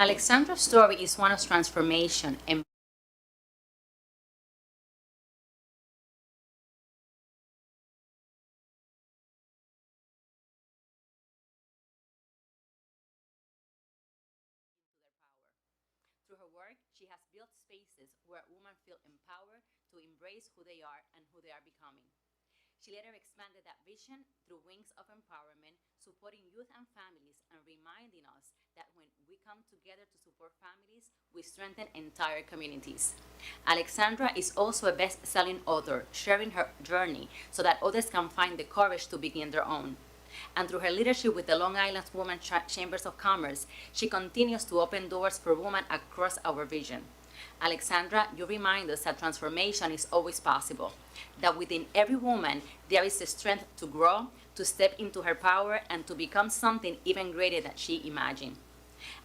Alexandra's story is one of transformation and through her work, she has built spaces where women feel empowered to embrace who they are and who they are becoming. She later expanded that vision through Wings of Empowerment, supporting youth and families and reminding us that when we come together to support families, we strengthen entire communities. Alexandra is also a best selling author, sharing her journey so that others can find the courage to begin their own. And through her leadership with the Long Island Women Chambers of Commerce, she continues to open doors for women across our region. Alexandra, you remind us that transformation is always possible, that within every woman there is the strength to grow, to step into her power, and to become something even greater than she imagined.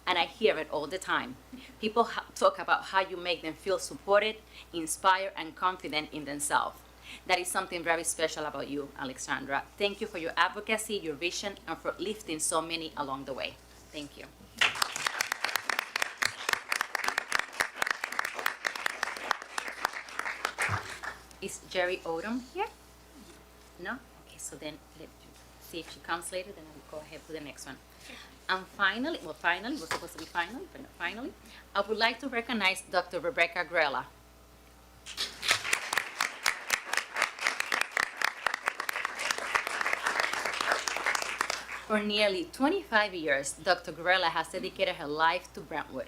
And I hear it all the time. People talk about how you make them feel supported, inspired, and confident in themselves. That is something very special about you, Alexandra. Thank you for your advocacy, your vision, and for lifting so many along the way. Thank you. Is Jerry Odom here? No? Okay, so then let's see if she comes later, then I'll go ahead with the next one. And finally, we're supposed to be finally, but not finally, I would like to recognize Dr. Rebecca Grella. For nearly 25 years, Dr. Grella has dedicated her life to Brentwood.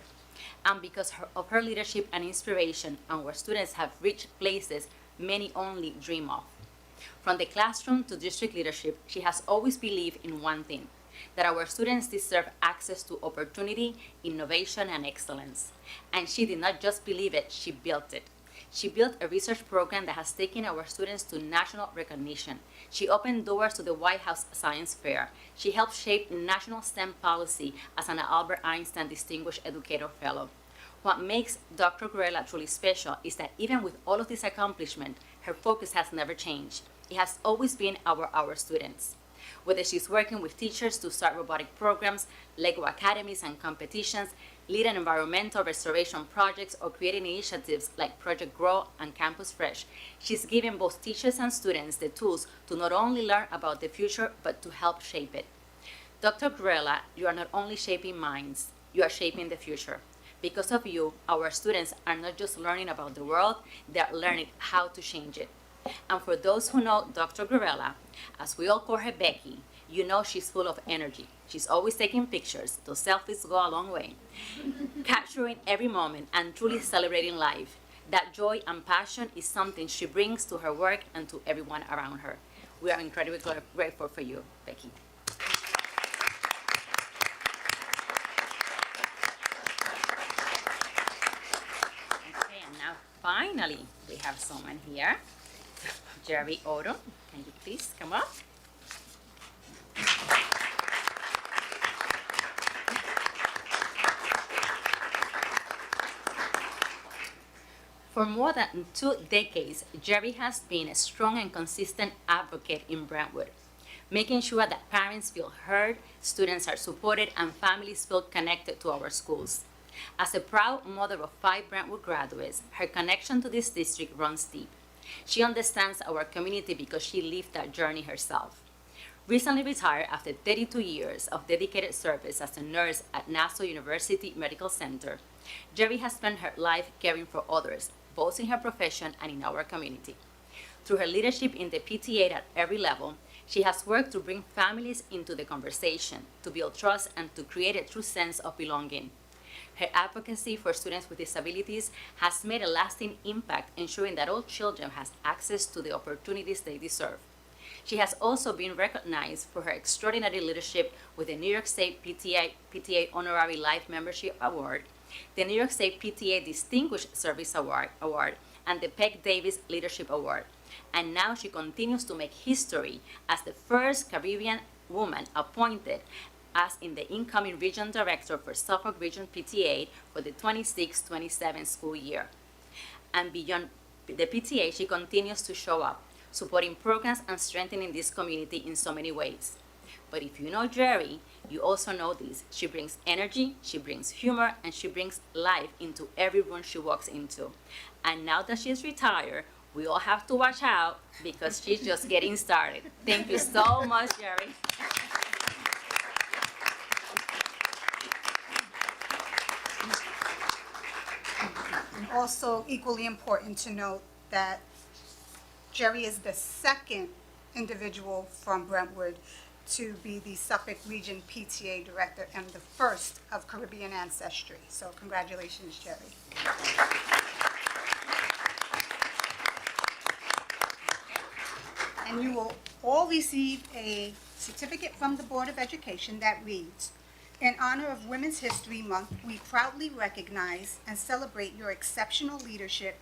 And because of her leadership and inspiration, our students have reached places many only dream of. From the classroom to district leadership, she has always believed in one thing, that our students deserve access to opportunity, innovation, and excellence. And she did not just believe it, she built it. She built a research program that has taken our students to national recognition. She opened doors to the White House Science Fair. She helped shape national STEM policy as an Albert Einstein Distinguished Educator Fellow. What makes Dr. Grella truly special is that even with all of this accomplishment, her focus has never changed. It has always been our students. Whether she's working with teachers to start robotic programs, Lego academies and competitions, leading environmental restoration projects, or creating initiatives like Project Grow and Campus Fresh, she's giving both teachers and students the tools to not only learn about the future, but to help shape it. Dr. Grella, you are not only shaping minds, you are shaping the future. Because of you, our students are not just learning about the world, they are learning how to change it. And for those who know Dr. Grella, as we all call her Becky, you know she's full of energy. She's always taking pictures. Those selfies go a long way. Capturing every moment and truly celebrating life. That joy and passion is something she brings to her work and to everyone around her. We are incredibly grateful for you, Becky. Okay, and now finally we have someone here. Jerry Odom, can you please come up? For more than 2 decades, Jerry has been a strong and consistent advocate in Brentwood, making sure that parents feel heard, students are supported, and families feel connected to our schools. As a proud mother of 5 Brentwood graduates, her connection to this district runs deep. She understands our community because she lived that journey herself. Recently retired after 32 years of dedicated service as a nurse at Nassau University Medical Center, Jerry has spent her life caring for others, both in her profession and in our community. Through her leadership in the PTA at every level, she has worked to bring families into the conversation, to build trust, and to create a true sense of belonging. Her advocacy for students with disabilities has made a lasting impact, ensuring that all children have access to the opportunities they deserve. She has also been recognized for her extraordinary leadership with the New York State PTA Honorary Life Membership Award, the New York State PTA Distinguished Service Award, and the Peg Davis Leadership Award. And now she continues to make history as the first Caribbean woman appointed as in the incoming Region Director for Suffolk Region PTA for the 26-27 school year. And beyond the PTA, she continues to show up, supporting programs and strengthening this community in so many ways. But if you know Jerry, you also know this. She brings energy, she brings humor, and she brings life into every room she walks into. And now that she's retired, we all have to watch out because she's just getting started. Thank you so much, Jerry. Also equally important to note that Jerry is the second individual from Brentwood to be the Suffolk Region PTA Director and the first of Caribbean ancestry. So congratulations, Jerry. And you will all receive a certificate from the Board of Education that reads, "In honor of Women's History Month, we proudly recognize and celebrate your exceptional leadership,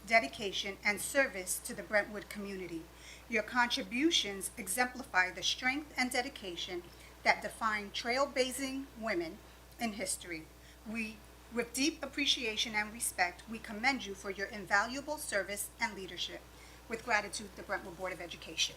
dedication, and service to the Brentwood community. Your contributions exemplify the strength and dedication that define trailblazing women in history. With deep appreciation and respect, we commend you for your invaluable service and leadership. With gratitude, the Brentwood Board of Education."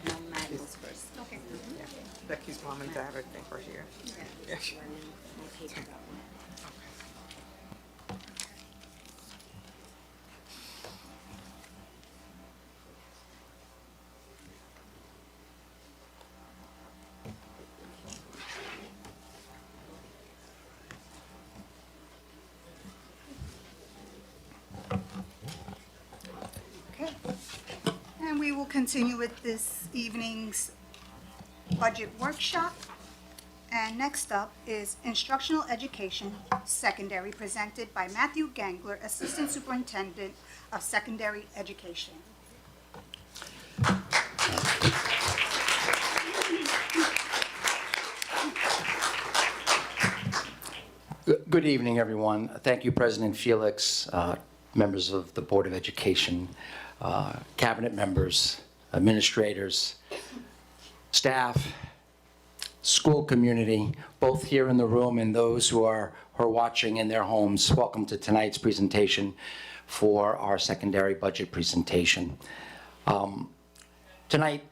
No, Matt goes first. Okay. Becky's mom and dad, I think, are here. Yeah. My paper got one. Okay. And we will continue with this evening's budget workshop. And next up is Instructional Education Secondary, presented by Matthew Gangler, Assistant Superintendent of Secondary Education. Good evening, everyone. Thank you, President Felix, members of the Board of Education, cabinet members, administrators, staff, school community, both here in the room and those who are watching in their homes. Welcome to tonight's presentation for our secondary budget presentation. Tonight,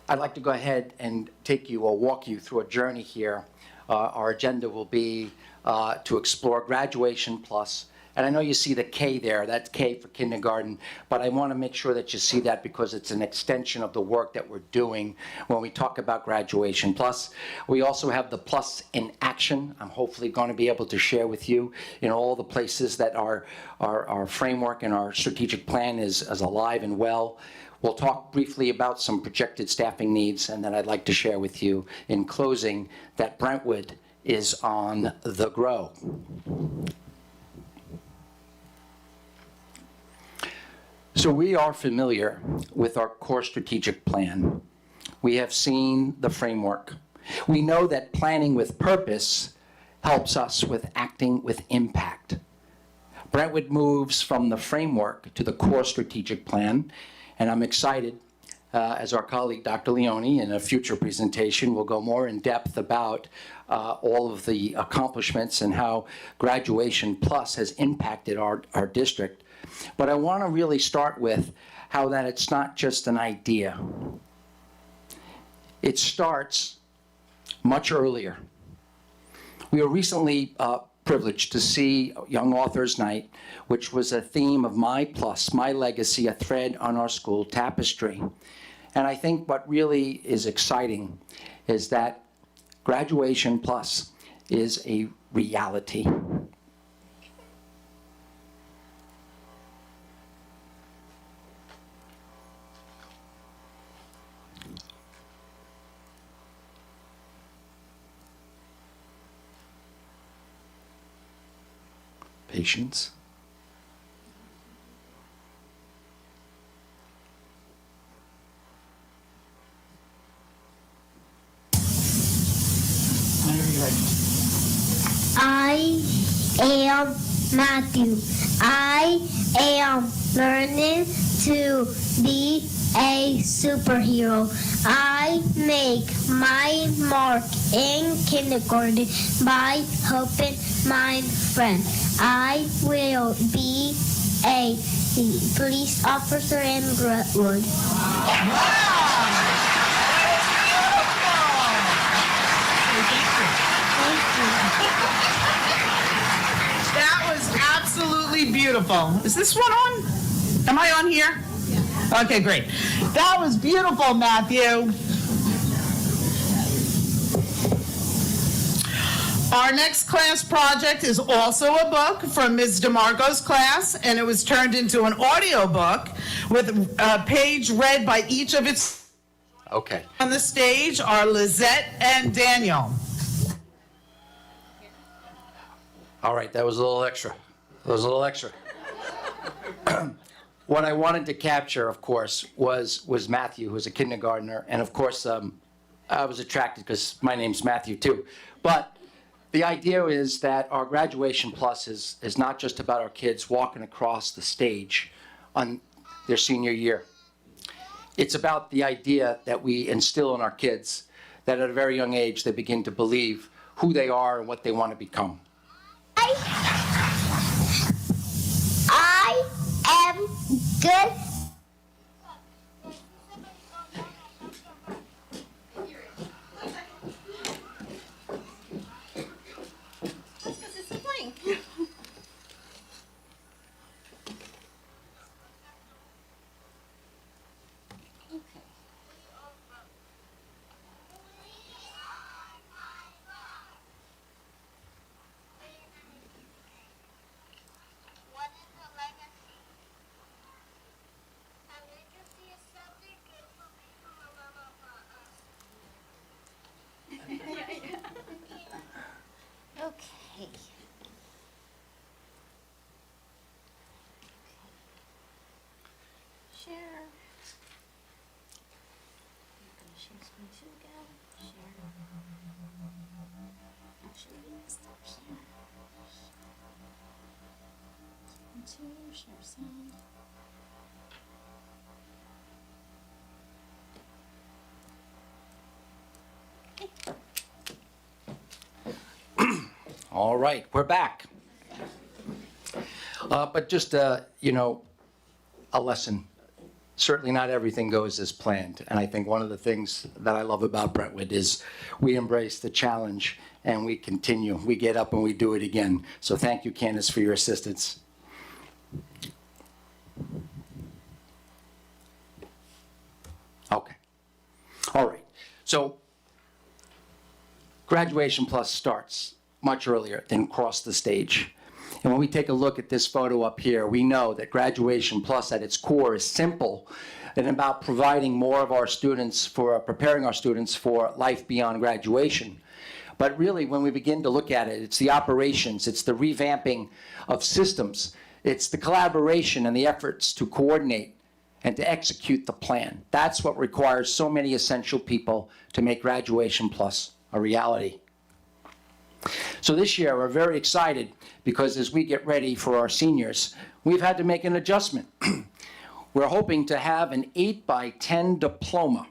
I'd like to go ahead and take you or walk you through a journey here. Our agenda will be to explore graduation plus And I know you see the K there, that's K for kindergarten, but I want to make sure that you see that because it's an extension of the work that we're doing when we talk about graduation. Plus, we also have the plus in action. I'm hopefully going to be able to share with you in all the places that our framework and our strategic plan is alive and well. We'll talk briefly about some projected staffing needs, and then I'd like to share with you in closing that Brentwood is on the grow. So we are familiar with our core strategic plan. We have seen the framework. We know that planning with purpose helps us with acting with impact. Brentwood moves from the framework to the core strategic plan, and I'm excited, as our colleague Dr. Leone in a future presentation will go more in depth about all of the accomplishments and how Graduation Plus has impacted our district. But I want to really start with how that it's not just an idea. It starts much earlier. We were recently privileged to see Young Authors Night, which was a theme of My Plus, My Legacy, a thread on our school tapestry. And I think what really is exciting is that Graduation Plus is a reality. Patience. I am Matthew. I am learning to be a superhero. I make my mark in kindergarten by helping my friend. I will be a police officer in Brentwood. That was absolutely beautiful. Is this one on? Am I on here? Yeah. Okay, great. That was beautiful, Matthew. Our next class project is also a book from Ms. DeMarco's class, and it was turned into an audio book with a page read by each of its. Okay. On the stage are Lizette and Daniel. All right, that was a little extra. What I wanted to capture, of course, was Matthew, who's a kindergartner, and of course, I was attracted because my name's Matthew too. But the idea is that our Graduation Plus is not just about our kids walking across the stage on their senior year. It's about the idea that we instill in our kids that at a very young age they begin to believe who they are and what they want to become. I am good. Okay. Share. I'm gonna share screen too again. Share. Actually, stop here. Continue, share sound. All right, we're back. But just, a lesson. certainly not everything goes as planned. And I think one of the things that I love about Brentwood is we embrace the challenge and we continue. We get up and we do it again. So thank you, Candace, for your assistance. Okay. All right. So Graduation Plus starts much earlier than Cross the Stage. And when we take a look at this photo up here, we know that Graduation Plus at its core is simple and about providing more of our students for, preparing our students for life beyond graduation. But really, when we begin to look at it, it's the operations, it's the revamping of systems, it's the collaboration and the efforts to coordinate and to execute the plan. That's what requires so many essential people to make Graduation Plus a reality. So this year, we're very excited because as we get ready for our seniors, we've had to make an adjustment. We're hoping to have an 8x10 diploma,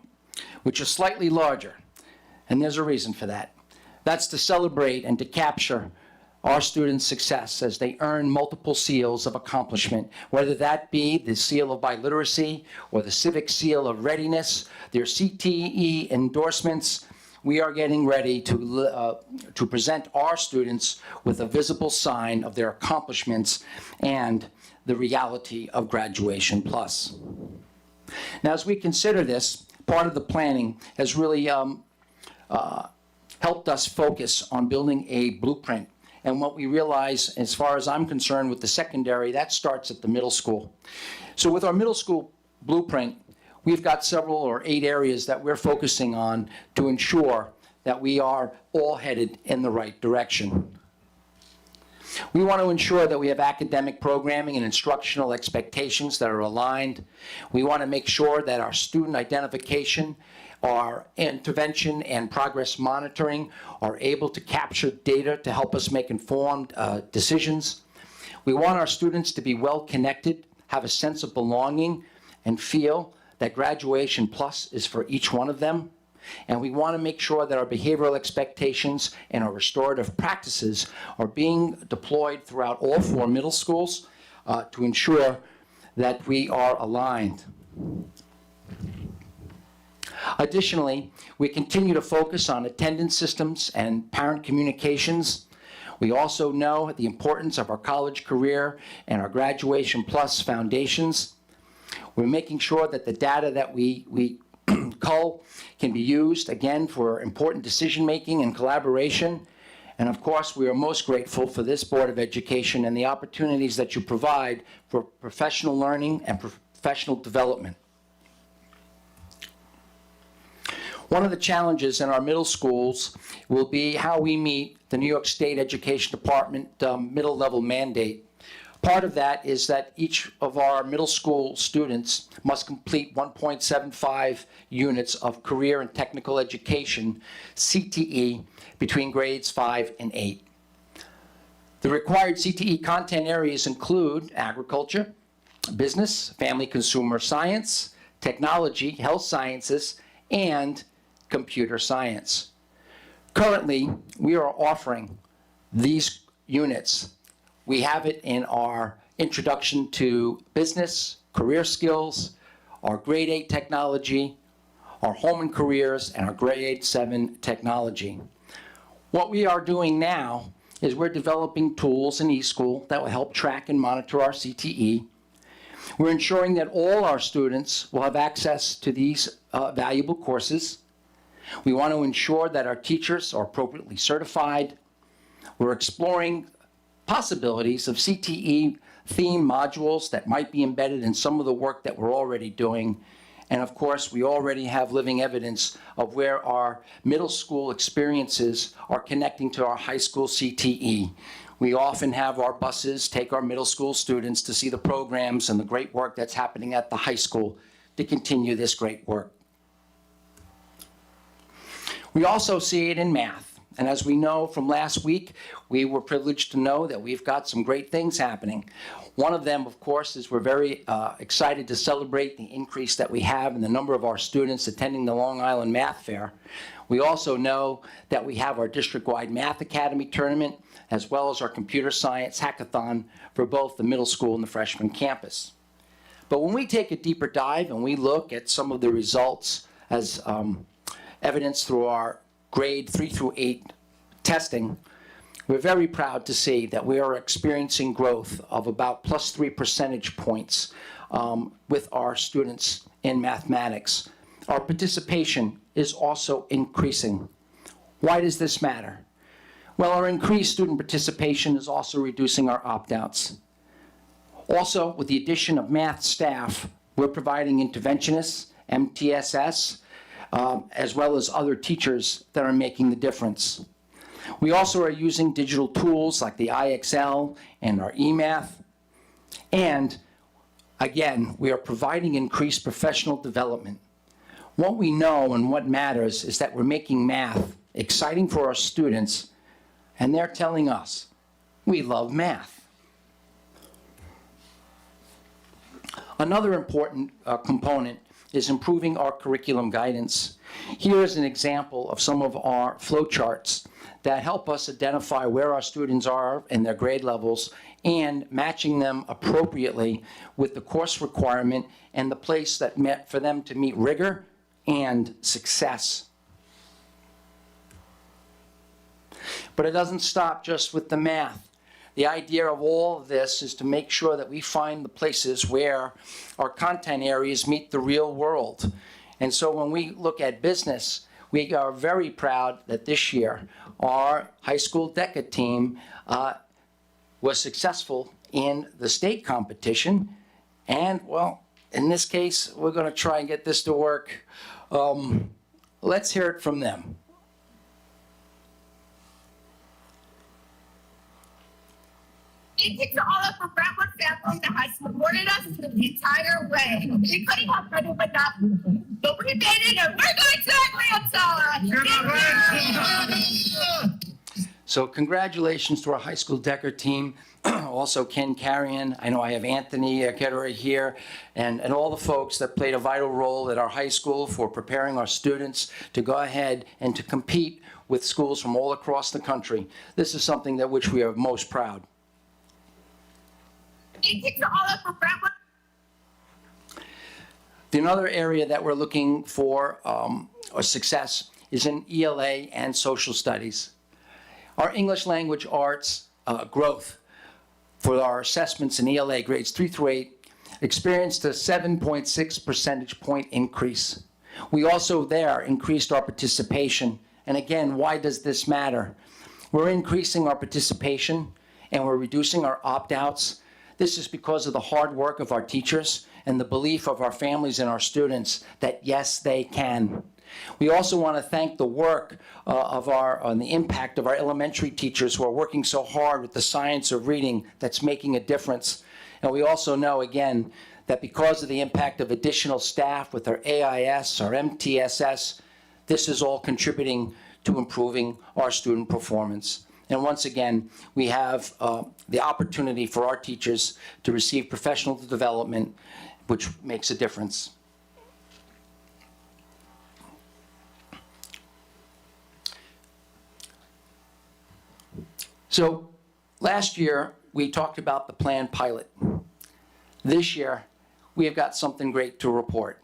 which is slightly larger, and there's a reason for that. That's to celebrate and to capture our students' success as they earn multiple seals of accomplishment, whether that be the seal of biliteracy or the civic seal of readiness, their CTE endorsements. We are getting ready to present our students with a visible sign of their accomplishments and the reality of Graduation Plus. Now, as we consider this, part of the planning has really helped us focus on building a blueprint. And what we realize, as far as I'm concerned with the secondary, that starts at the middle school. So with our middle school blueprint, we've got several or 8 areas that we're focusing on to ensure that we are all headed in the right direction. We want to ensure that we have academic programming and instructional expectations that are aligned. We want to make sure that our student identification, our intervention and progress monitoring are able to capture data to help us make informed decisions. We want our students to be well connected, have a sense of belonging, and feel that Graduation Plus is for each one of them. And we want to make sure that our behavioral expectations and our restorative practices are being deployed throughout all 4 middle schools to ensure that we are aligned. Additionally, we continue to focus on attendance systems and parent communications. We also know the importance of our college career and our Graduation Plus foundations. We're making sure that the data that we cull can be used, again, for important decision-making and collaboration. And of course, we are most grateful for this Board of Education and the opportunities that you provide for professional learning and professional development. One of the challenges in our middle schools will be how we meet the New York State Education Department middle level mandate. Part of that is that each of our middle school students must complete 1.75 units of career and technical education, CTE, between grades 5 and 8. The required CTE content areas include agriculture, business, family consumer science, technology, health sciences, and computer science. Currently, we are offering these units. We have it in our introduction to business, career skills, our grade 8 technology, our home and careers, and our grade 7 technology. What we are doing now is we're developing tools in eSchool that will help track and monitor our CTE. We're ensuring that all our students will have access to these valuable courses. We want to ensure that our teachers are appropriately certified. We're exploring possibilities of CTE theme modules that might be embedded in some of the work that we're already doing. And of course, we already have living evidence of where our middle school experiences are connecting to our high school CTE. We often have our buses take our middle school students to see the programs and the great work that's happening at the high school to continue this great work. We also see it in math. And as we know from last week, we were privileged to know that we've got some great things happening. One of them, of course, is we're very excited to celebrate the increase that we have in the number of our students attending the Long Island Math Fair. We also know that we have our district-wide Math Academy tournament, as well as our computer science hackathon for both the middle school and the freshman campus. But when we take a deeper dive and we look at some of the results as evidenced through our grade 3 through 8 testing, we're very proud to see that we are experiencing growth of about plus 3 percentage points with our students in mathematics. Our participation is also increasing. Why does this matter? Well, our increased student participation is also reducing our opt-outs. Also, with the addition of math staff, we're providing interventionists, MTSS, as well as other teachers that are making the difference. We also are using digital tools like the IXL and our eMath. And again, we are providing increased professional development. What we know and what matters is that we're making math exciting for our students, and they're telling us, we love math. Another important component is improving our curriculum guidance. Here is an example of some of our flowcharts that help us identify where our students are in their grade levels and matching them appropriately with the course requirement and the place that met for them to meet rigor and success. But it doesn't stop just with the math. The idea of all of this is to make sure that we find the places where our content areas meet the real world. And so when we look at business, we are very proud that this year our high school DECA team was successful in the state competition. And, well, in this case, we're going to try and get this to work. Let's hear it from them. Thank you to all of the Brentwood family that has supported us the entire way. We couldn't have done it enough, but we made it and we're going to Atlanta. So congratulations to our high school DECA team. Also Ken Carrion. I know I have Anthony Ketterer here, and all the folks that played a vital role at our high school for preparing our students to go ahead and to compete with schools from all across the country. This is something that which we are most proud. Thank you to all of the Brentwood. Another area that we're looking for success is in ELA and social studies. Our English language arts growth for our assessments in ELA grades 3 through 8 experienced a 7.6 percentage point increase. We also there increased our participation. And again, why does this matter? We're increasing our participation and we're reducing our opt-outs. This is because of the hard work of our teachers and the belief of our families and our students that yes, they can. We also want to thank the work and the impact of our elementary teachers who are working so hard with the science of reading that's making a difference. And we also know, again, that because of the impact of additional staff with our AIS, our MTSS, this is all contributing to improving our student performance. And once again, we have the opportunity for our teachers to receive professional development, which makes a difference. So last year, we talked about the planned pilot. This year, we have got something great to report.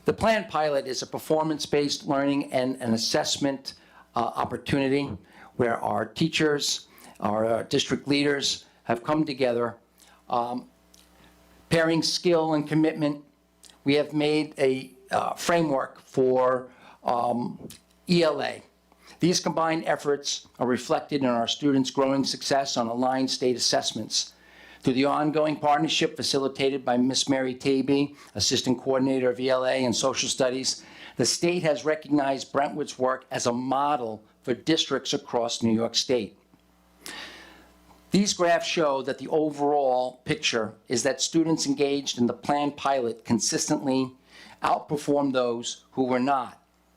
The planned pilot is a performance-based learning and an assessment opportunity where our teachers, our district leaders have come together, pairing skill and commitment. We have made a framework for ELA. These combined efforts are reflected in our students' growing success on aligned state assessments. Through the ongoing partnership facilitated by Ms. Mary Taby, Assistant Coordinator of ELA and Social Studies, the state has recognized Brentwood's work as a model for districts across New York State. These graphs show that the overall picture is that students engaged in the planned pilot consistently outperformed those who were not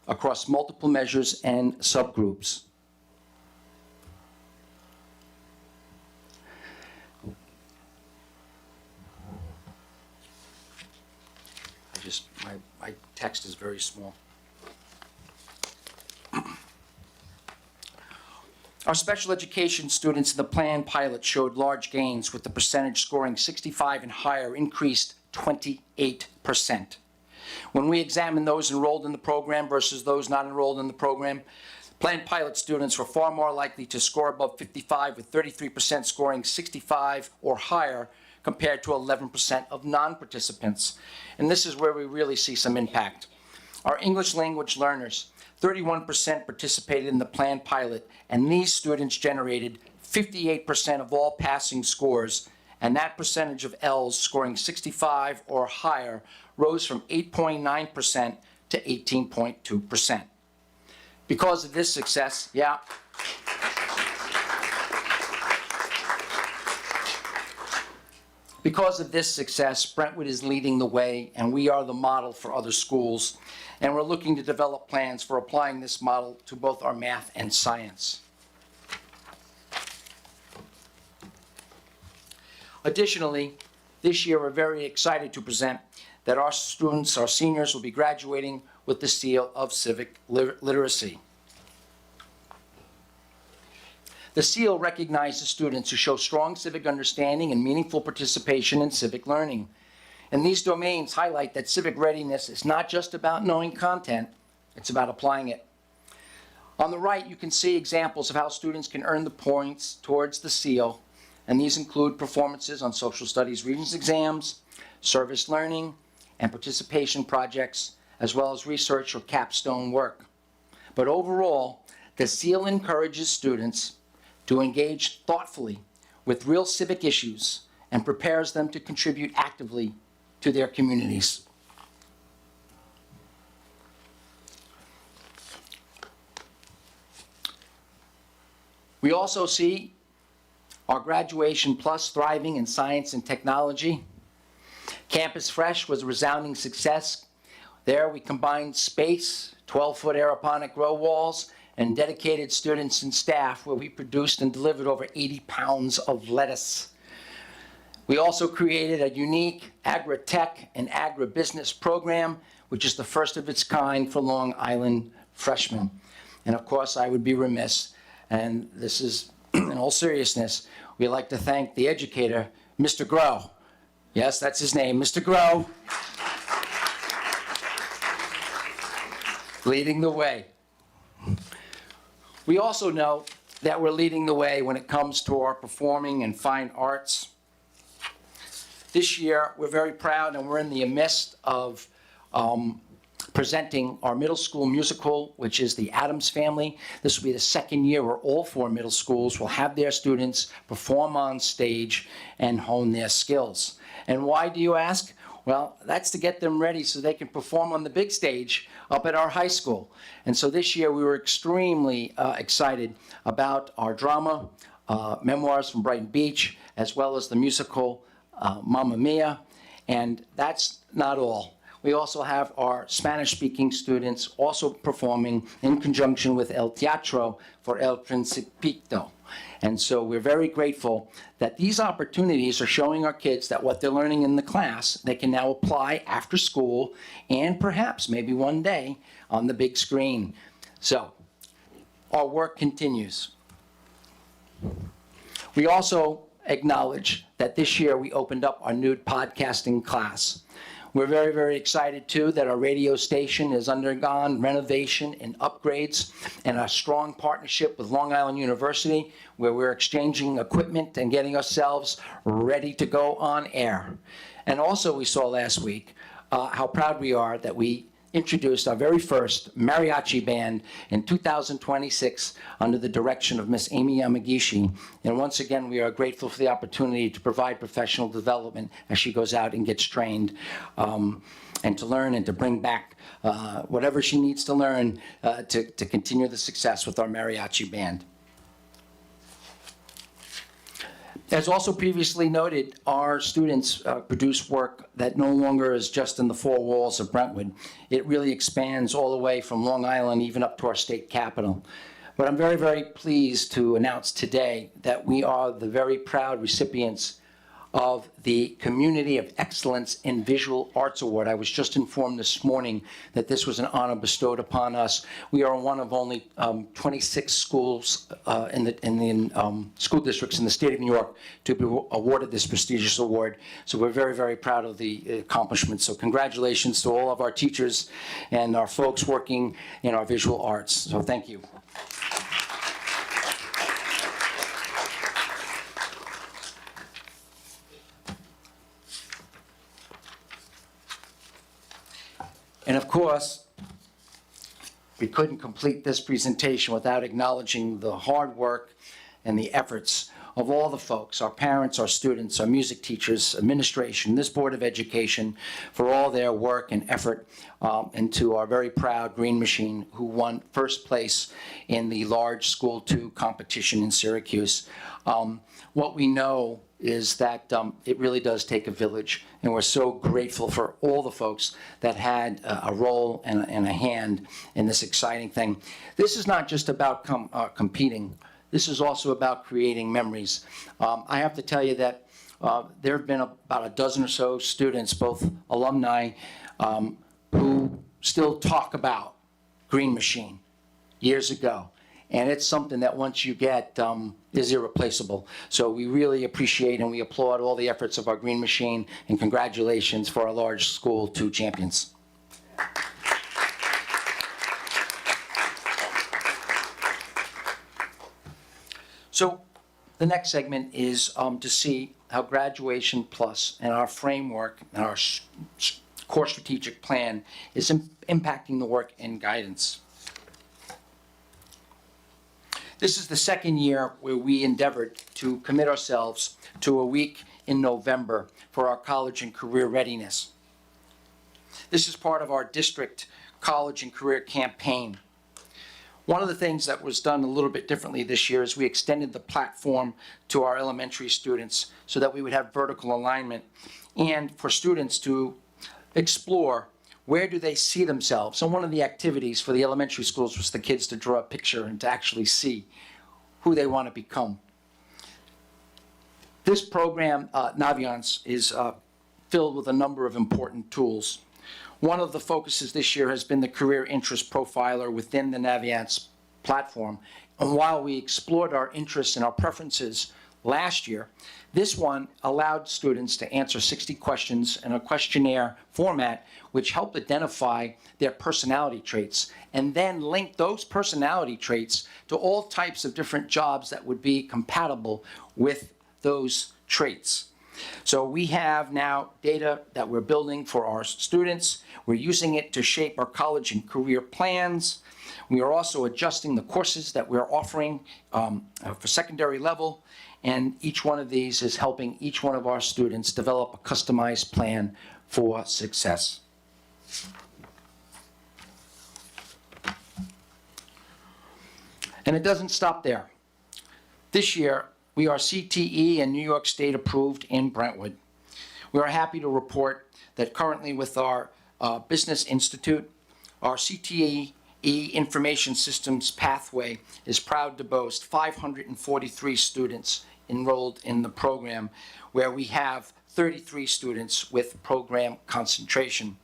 across multiple measures and subgroups. My text is very small. Our special education students in the planned pilot showed large gains, with the percentage scoring 65 and higher increased 28%. When we examined those enrolled in the program versus those not enrolled in the program, planned pilot students were far more likely to score above 55, with 33% scoring 65 or higher compared to 11% of non-participants. And this is where we really see some impact. Our English language learners, 31% participated in the planned pilot, and these students generated 58% of all passing scores, and that percentage of L's scoring 65 or higher rose from 8.9% to 18.2%. Because of this success, Because of this success, Brentwood is leading the way, and we are the model for other schools. And we're looking to develop plans for applying this model to both our math and science. Additionally, this year we're very excited to present that our students, our seniors, will be graduating with the seal of civic literacy. The seal recognizes students who show strong civic understanding and meaningful participation in civic learning. And these domains highlight that civic readiness is not just about knowing content, it's about applying it. On the right, you can see examples of how students can earn the points towards the seal, and these include performances on social studies Regents exams, service learning, and participation projects, as well as research or capstone work. But overall, the seal encourages students to engage thoughtfully with real civic issues and prepares them to contribute actively to their communities. We also see our Graduation Plus thriving in science and technology. Campus Fresh was a resounding success. There we combined space, 12-foot aeroponic grow walls, and dedicated students and staff, where we produced and delivered over 80 pounds of lettuce. We also created a unique agri-tech and agribusiness program, which is the first of its kind for Long Island freshmen. And of course, I would be remiss, and this is in all seriousness, we'd like to thank the educator, Mr. Grow. Yes, that's his name, Mr. Grow, leading the way. We also know that we're leading the way when it comes to our performing and fine arts. This year, we're very proud, and we're in the midst of presenting our middle school musical, which is The Addams Family. This will be the second year where all 4 middle schools will have their students perform on stage and hone their skills. And why, do you ask? Well, that's to get them ready so they can perform on the big stage up at our high school. And so this year we were extremely excited about our drama, Memoirs from Brighton Beach, as well as the musical Mamma Mia. And that's not all. We also have our Spanish-speaking students also performing in conjunction with El Teatro for El Principito. And so we're very grateful that these opportunities are showing our kids that what they're learning in the class, they can now apply after school and perhaps maybe one day on the big screen. So our work continues. We also acknowledge that this year we opened up our new podcasting class. We're very, very excited, too, that our radio station has undergone renovation and upgrades, and a strong partnership with Long Island University, where we're exchanging equipment and getting ourselves ready to go on air. And also, we saw last week how proud we are that we introduced our very first mariachi band in 2026 under the direction of Miss Amy Yamagishi. And once again, we are grateful for the opportunity to provide professional development as she goes out and gets trained, and to learn and to bring back whatever she needs to learn to continue the success with our mariachi band. As also previously noted, our students produce work that no longer is just in the 4 walls of Brentwood. It really expands all the way from Long Island, even up to our state capital. But I'm very, very pleased to announce today that we are the very proud recipients of the Community of Excellence in Visual Arts Award. I was just informed this morning that this was an honor bestowed upon us. We are one of only 26 schools in the school districts in the state of New York to be awarded this prestigious award. So we're very, very proud of the accomplishment. So congratulations to all of our teachers and our folks working in our visual arts. So thank you. And of course, we couldn't complete this presentation without acknowledging the hard work and the efforts of all the folks, our parents, our students, our music teachers, administration, this Board of Education, for all their work and effort, and to our very proud Green Machine, who won first place in the large School 2 competition in Syracuse. What we know is that it really does take a village, and we're so grateful for all the folks that had a role and a hand in this exciting thing. This is not just about competing. This is also about creating memories. I have to tell you that there have been about a dozen or so students, both alumni, who still talk about Green Machine years ago. And it's something that once you get is irreplaceable. So we really appreciate and we applaud all the efforts of our Green Machine, and congratulations for our large School 2 champions. So the next segment is to see how Graduation Plus and our framework and our core strategic plan is impacting the work and guidance. This is the second year where we endeavored to commit ourselves to a week in November for our college and career readiness. This is part of our district college and career campaign. One of the things that was done a little bit differently this year is we extended the platform to our elementary students so that we would have vertical alignment, and for students to explore where do they see themselves. And one of the activities for the elementary schools was the kids to draw a picture and to actually see who they want to become. This program, Naviance, is filled with a number of important tools. One of the focuses this year has been the career interest profiler within the Naviance platform. And while we explored our interests and our preferences last year, this one allowed students to answer 60 questions in a questionnaire format, which helped identify their personality traits and then link those personality traits to all types of different jobs that would be compatible with those traits. So we have now data that we're building for our students. We're using it to shape our college and career plans. We are also adjusting the courses that we're offering for secondary level. And each one of these is helping each one of our students develop a customized plan for success. And it doesn't stop there. This year, we are CTE and New York State approved in Brentwood. We are happy to report that currently with our Business Institute, our CTE Information Systems pathway is proud to boast 543 students enrolled in the program, where we have 33 students with program concentration.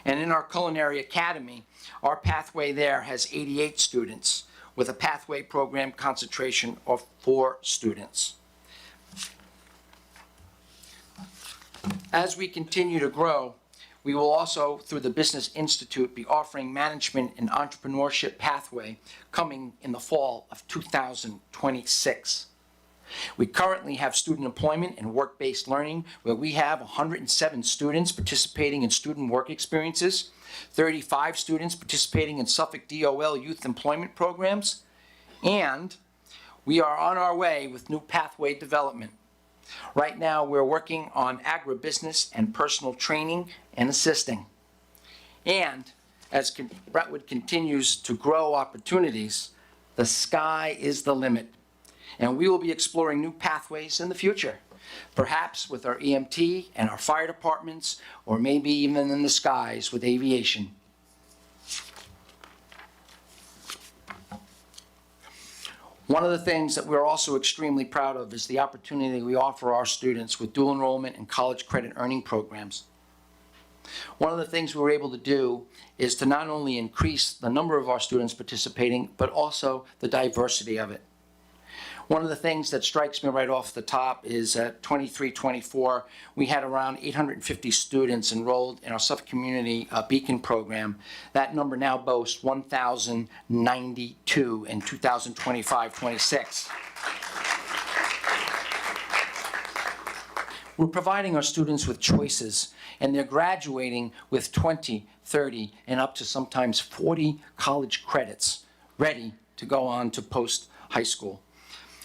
And in our Culinary Academy, our pathway there has 88 students with a pathway program concentration of 4 students. As we continue to grow, we will also, through the Business Institute, be offering management and entrepreneurship pathway coming in the fall of 2026. We currently have student employment and work-based learning, where we have 107 students participating in student work experiences, 35 students participating in Suffolk DOL youth employment programs, and we are on our way with new pathway development. Right now, we're working on agribusiness and personal training and assisting. And as Brentwood continues to grow opportunities, the sky is the limit. And we will be exploring new pathways in the future, perhaps with our EMT and our fire departments, or maybe even in the skies with aviation. One of the things that we're also extremely proud of is the opportunity we offer our students with dual enrollment and college credit earning programs. One of the things we were able to do is to not only increase the number of our students participating, but also the diversity of it. One of the things that strikes me right off the top is at 23-24, we had around 850 students enrolled in our Suffolk Community Beacon program. That number now boasts 1,092 in 2025-26. We're providing our students with choices, and they're graduating with 20, 30, and up to sometimes 40 college credits ready to go on to post-high school.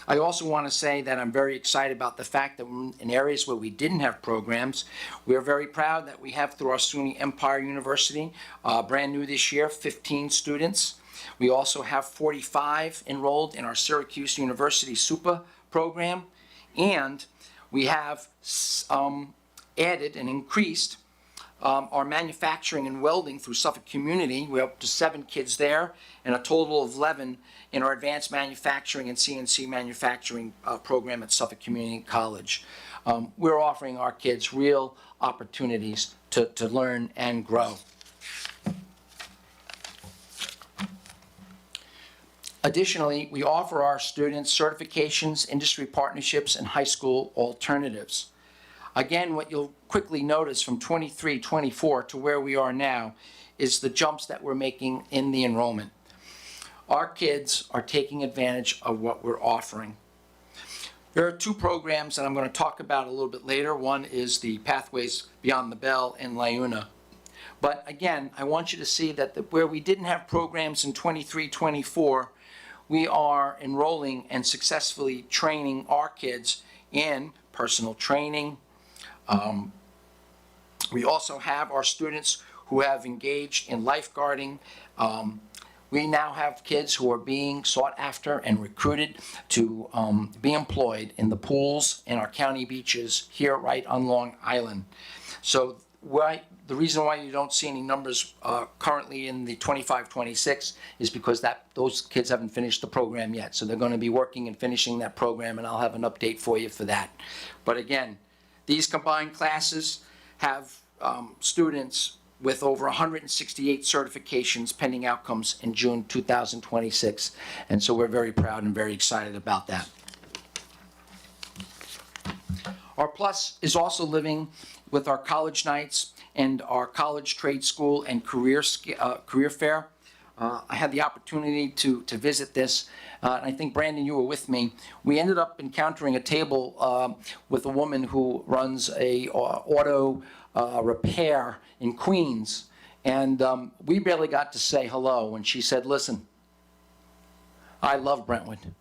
I also want to say that I'm very excited about the fact that in areas where we didn't have programs, we are very proud that we have through our SUNY Empire University, brand new this year, 15 students. We also have 45 enrolled in our Syracuse University SUPA program, and we have added and increased our manufacturing and welding through Suffolk Community. We're up to 7 kids there, and a total of 11 in our advanced manufacturing and CNC manufacturing program at Suffolk Community College. We're offering our kids real opportunities to learn and grow. Additionally, we offer our students certifications, industry partnerships, and high school alternatives. Again, what you'll quickly notice from 23-24 to where we are now is the jumps that we're making in the enrollment. Our kids are taking advantage of what we're offering. There are 2 programs that I'm going to talk about a little bit later. One is the Pathways Beyond the Bell in LiUNA. But again, I want you to see that where we didn't have programs in 23-24, we are enrolling and successfully training our kids in personal training. We also have our students who have engaged in lifeguarding. We now have kids who are being sought after and recruited to be employed in the pools in our county beaches here right on Long Island. So the reason why you don't see any numbers currently in the 25-26 is because those kids haven't finished the program yet. So they're going to be working and finishing that program, and I'll have an update for you for that. But again, these combined classes have students with over 168 certifications pending outcomes in June 2026. And so we're very proud and very excited about that. Our Plus is also living with our college nights and our college trade school and career fair. I had the opportunity to visit this, and I think, Brandon, you were with me. We ended up encountering a table with a woman who runs a auto repair in Queens, and we barely got to say hello when she said, "Listen, I love Brentwood.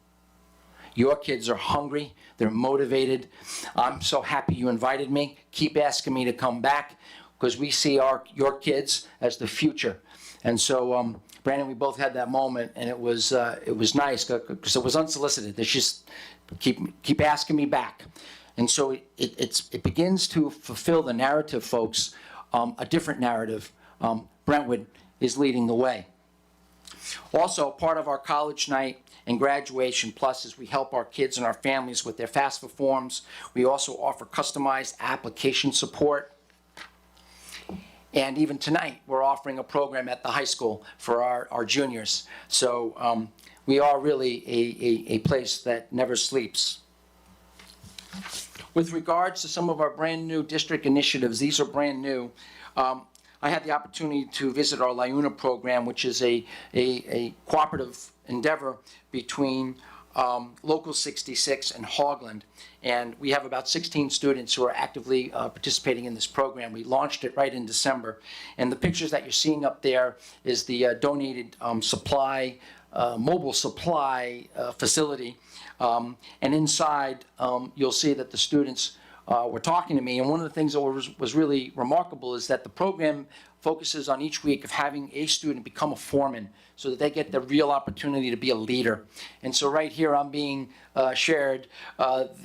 Your kids are hungry, they're motivated. I'm so happy you invited me. Keep asking me to come back because we see your kids as the future." And so, Brandon, we both had that moment, and it was nice because it was unsolicited. They just keep asking me back. And so it begins to fulfill the narrative, folks, a different narrative. Brentwood is leading the way. Also, part of our college night and graduation plus is we help our kids and our families with their FAFSA forms. We also offer customized application support. And even tonight, we're offering a program at the high school for our juniors. So we are really a place that never sleeps. With regards to some of our brand new district initiatives, these are brand new. I had the opportunity to visit our LiUNA program, which is a cooperative endeavor between Local 66 and Hoagland. And we have about 16 students who are actively participating in this program. We launched it right in December. And the pictures that you're seeing up there is the donated mobile supply facility. And inside, you'll see that the students were talking to me. And one of the things that was really remarkable is that the program focuses on each week of having a student become a foreman so that they get the real opportunity to be a leader. And so right here I'm being shared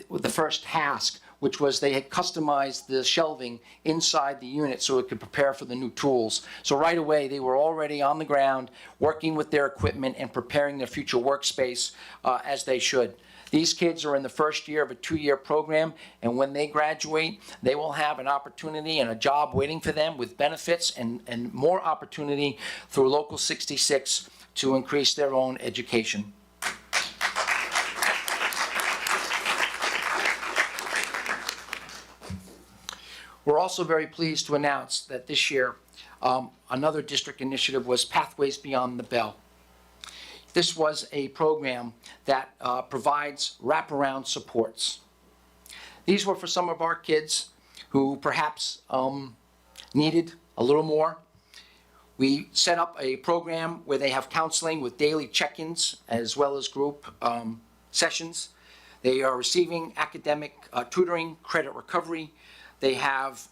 with the first task, which was they had customized the shelving inside the unit so it could prepare for the new tools. So right away, they were already on the ground, working with their equipment and preparing their future workspace as they should. These kids are in the first year of a 2-year program, and when they graduate, they will have an opportunity and a job waiting for them with benefits and more opportunity through Local 66 to increase their own education. We're also very pleased to announce that this year, another district initiative was Pathways Beyond the Bell. This was a program that provides wraparound supports. These were for some of our kids who perhaps needed a little more. We set up a program where they have counseling with daily check-ins as well as group sessions. They are receiving academic tutoring, credit recovery. They have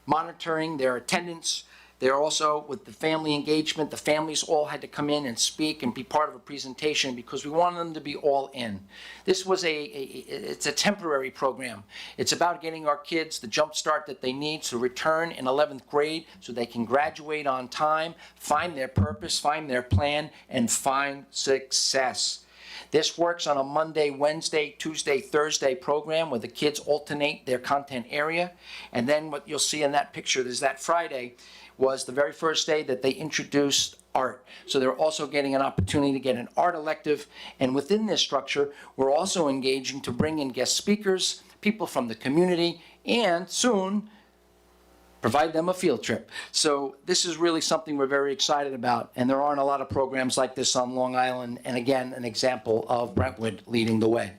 monitoring their attendance. They're also, with the family engagement, the families all had to come in and speak and be part of a presentation because we wanted them to be all in. This was it's a temporary program. It's about getting our kids the jump start that they need to return in 11th grade so they can graduate on time, find their purpose, find their plan, and find success. This works on a Monday, Wednesday, Tuesday, Thursday program where the kids alternate their content area. And then what you'll see in that picture is that Friday was the very first day that they introduced art. So they're also getting an opportunity to get an art elective. And within this structure, we're also engaging to bring in guest speakers, people from the community, and soon provide them a field trip. So this is really something we're very excited about, and there aren't a lot of programs like this on Long Island, and again, an example of Brentwood leading the way.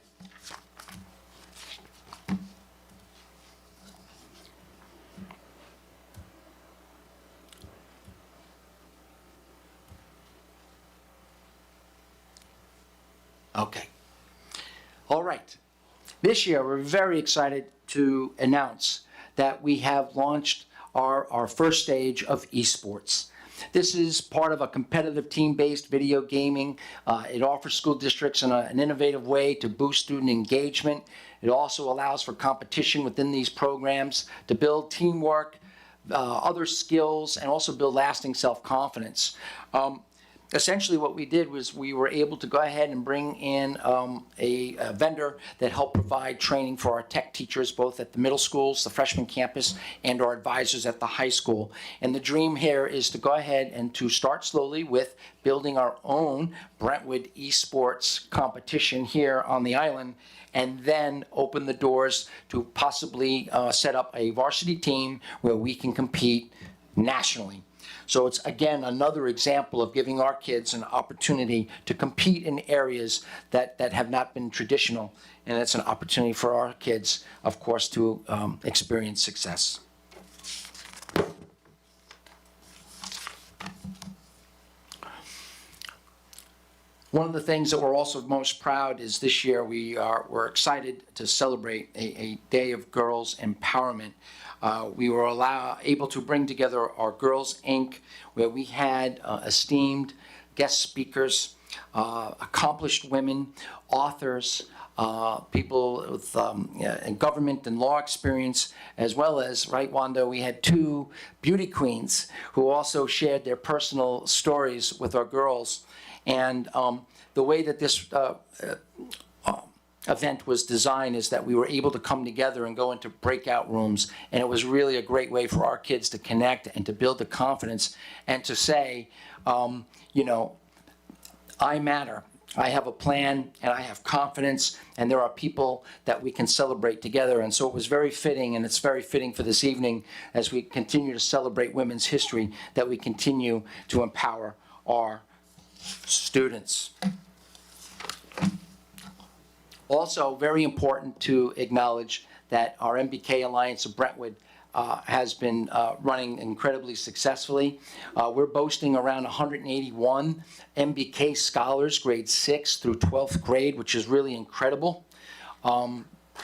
Okay. All right. This year, we're very excited to announce that we have launched our first stage of esports. This is part of a competitive team-based video gaming. It offers school districts an innovative way to boost student engagement. It also allows for competition within these programs to build teamwork, other skills, and also build lasting self-confidence. Essentially what we did was we were able to go ahead and bring in a vendor that helped provide training for our tech teachers, both at the middle schools, the freshman campus, and our advisors at the high school. And the dream here is to go ahead and to start slowly with building our own Brentwood esports competition here on the island, and then open the doors to possibly set up a varsity team where we can compete nationally. So it's, again, another example of giving our kids an opportunity to compete in areas that have not been traditional. And it's an opportunity for our kids, of course, to experience success. One of the things that we're also most proud is this year we're excited to celebrate a Day of Girls Empowerment. We were able to bring together our Girls Inc., where we had esteemed guest speakers, accomplished women, authors, people with government and law experience, as well as, right, Wanda, we had 2 beauty queens who also shared their personal stories with our girls. And the way that this event was designed is that we were able to come together and go into breakout rooms, and it was really a great way for our kids to connect and to build the confidence and to say, you know, I matter. I have a plan and I have confidence, and there are people that we can celebrate together. And so it was very fitting, and it's very fitting for this evening as we continue to celebrate women's history, that we continue to empower our students. Also, very important to acknowledge that our MBK Alliance of Brentwood has been running incredibly successfully. We're boasting around 181 MBK scholars, grades 6 through 12th grade, which is really incredible.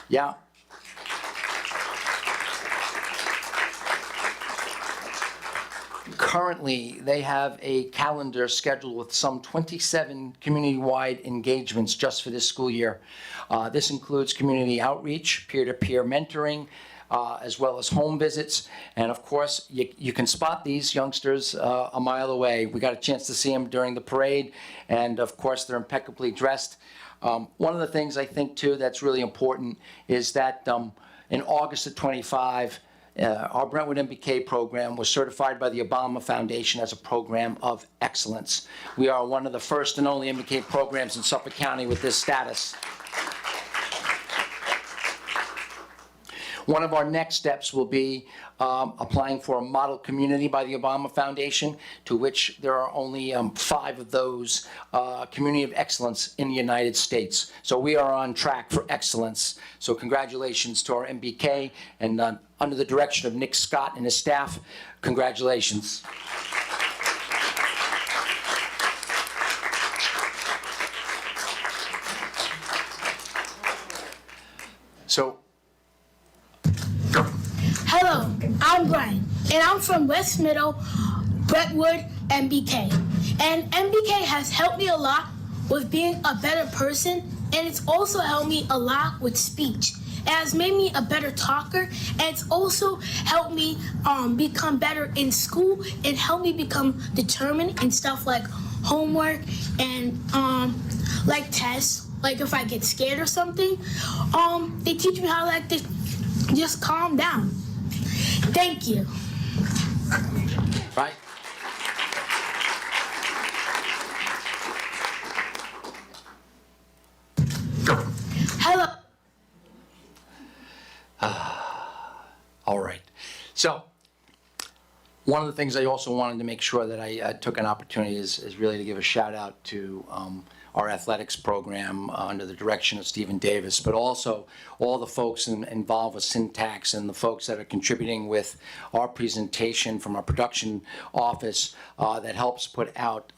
Yeah. Currently, they have a calendar scheduled with some 27 community-wide engagements just for this school year. This includes community outreach, peer-to-peer mentoring, as well as home visits. And of course, you can spot these youngsters a mile away. We got a chance to see them during the parade, and of course, they're impeccably dressed. One of the things I think too that's really important is that in August of '25, our Brentwood MBK program was certified by the Obama Foundation as a program of excellence. We are one of the first and only MBK programs in Suffolk County with this status. One of our next steps will be applying for a model community by the Obama Foundation, to which there are only 5 of those community of excellence in the United States. So we are on track for excellence. So congratulations to our MBK, and under the direction of Nick Scott and his staff, congratulations. So, Hello, I'm Brian, and I'm from West Middle, Brentwood, MBK. And MBK has helped me a lot with being a better person, and it's also helped me a lot with speech. It has made me a better talker, and it's also helped me become better in school and helped me become determined in stuff like homework and like tests. Like if I get scared or something, they teach me how to just calm down. Thank you. right? Hello. All right. So, one of the things I also wanted to make sure that I took an opportunity is really to give a shout out to our athletics program under the direction of Stephen Davis, but also all the folks involved with Syntax and the folks that are contributing with our presentation from our production office that helps put out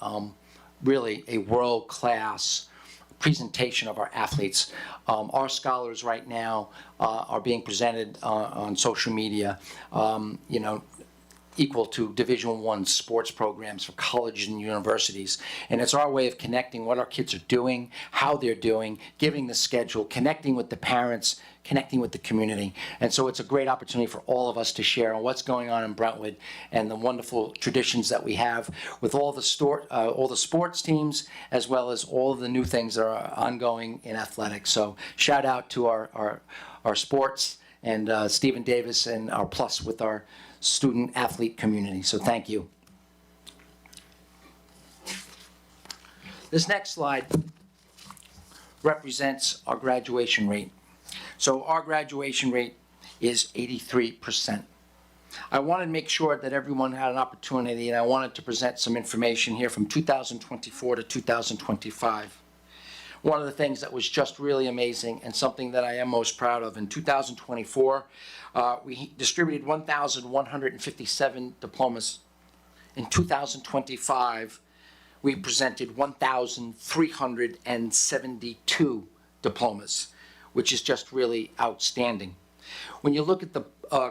really a world-class presentation of our athletes. Our scholars right now are being presented on social media, equal to Division I sports programs for colleges and universities. And it's our way of connecting what our kids are doing, how they're doing, giving the schedule, connecting with the parents, connecting with the community. And so it's a great opportunity for all of us to share on what's going on in Brentwood and the wonderful traditions that we have with all the sports teams, as well as all of the new things that are ongoing in athletics. So shout out to our sports and Stephen Davis and our Plus with our student athlete community. So thank you. This next slide represents our graduation rate. So our graduation rate is 83%. I wanted to make sure that everyone had an opportunity, and I wanted to present some information here from 2024 to 2025. One of the things that was just really amazing and something that I am most proud of, in 2024, we distributed 1,157 diplomas. In 2025, we presented 1,372 diplomas, which is just really outstanding. When you look at the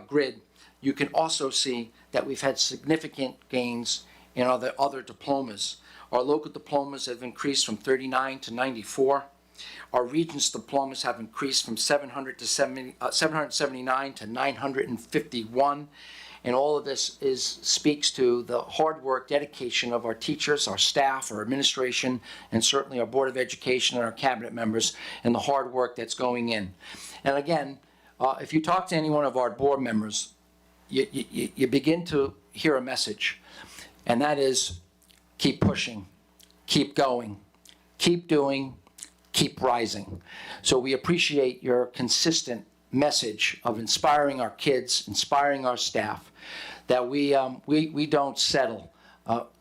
grid, you can also see that we've had significant gains in other diplomas. Our local diplomas have increased from 39 to 94. Our Regents diplomas have increased from 779 to 951. And all of this speaks to the hard work, dedication of our teachers, our staff, our administration, and certainly our Board of Education and our cabinet members, and the hard work that's going in. And again, if you talk to any one of our board members, you begin to hear a message, and that is, keep pushing, keep going, keep doing, keep rising. So we appreciate your consistent message of inspiring our kids, inspiring our staff, that we don't settle.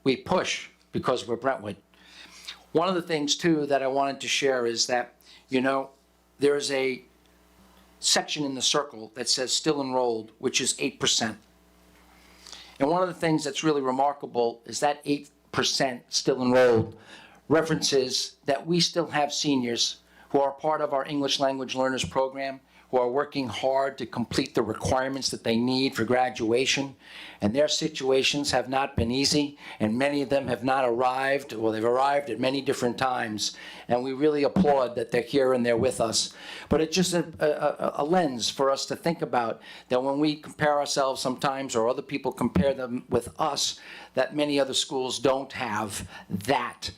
We push because we're Brentwood. One of the things, too, that I wanted to share is that, there's a section in the circle that says still enrolled, which is 8%. And one of the things that's really remarkable is that 8% still enrolled references that we still have seniors who are part of our English language learners program, who are working hard to complete the requirements that they need for graduation. And their situations have not been easy, and many of them have not arrived, or they've arrived at many different times. And we really applaud that they're here and they're with us. But it's just a lens for us to think about, that when we compare ourselves sometimes, or other people compare them with us, that many other schools don't have that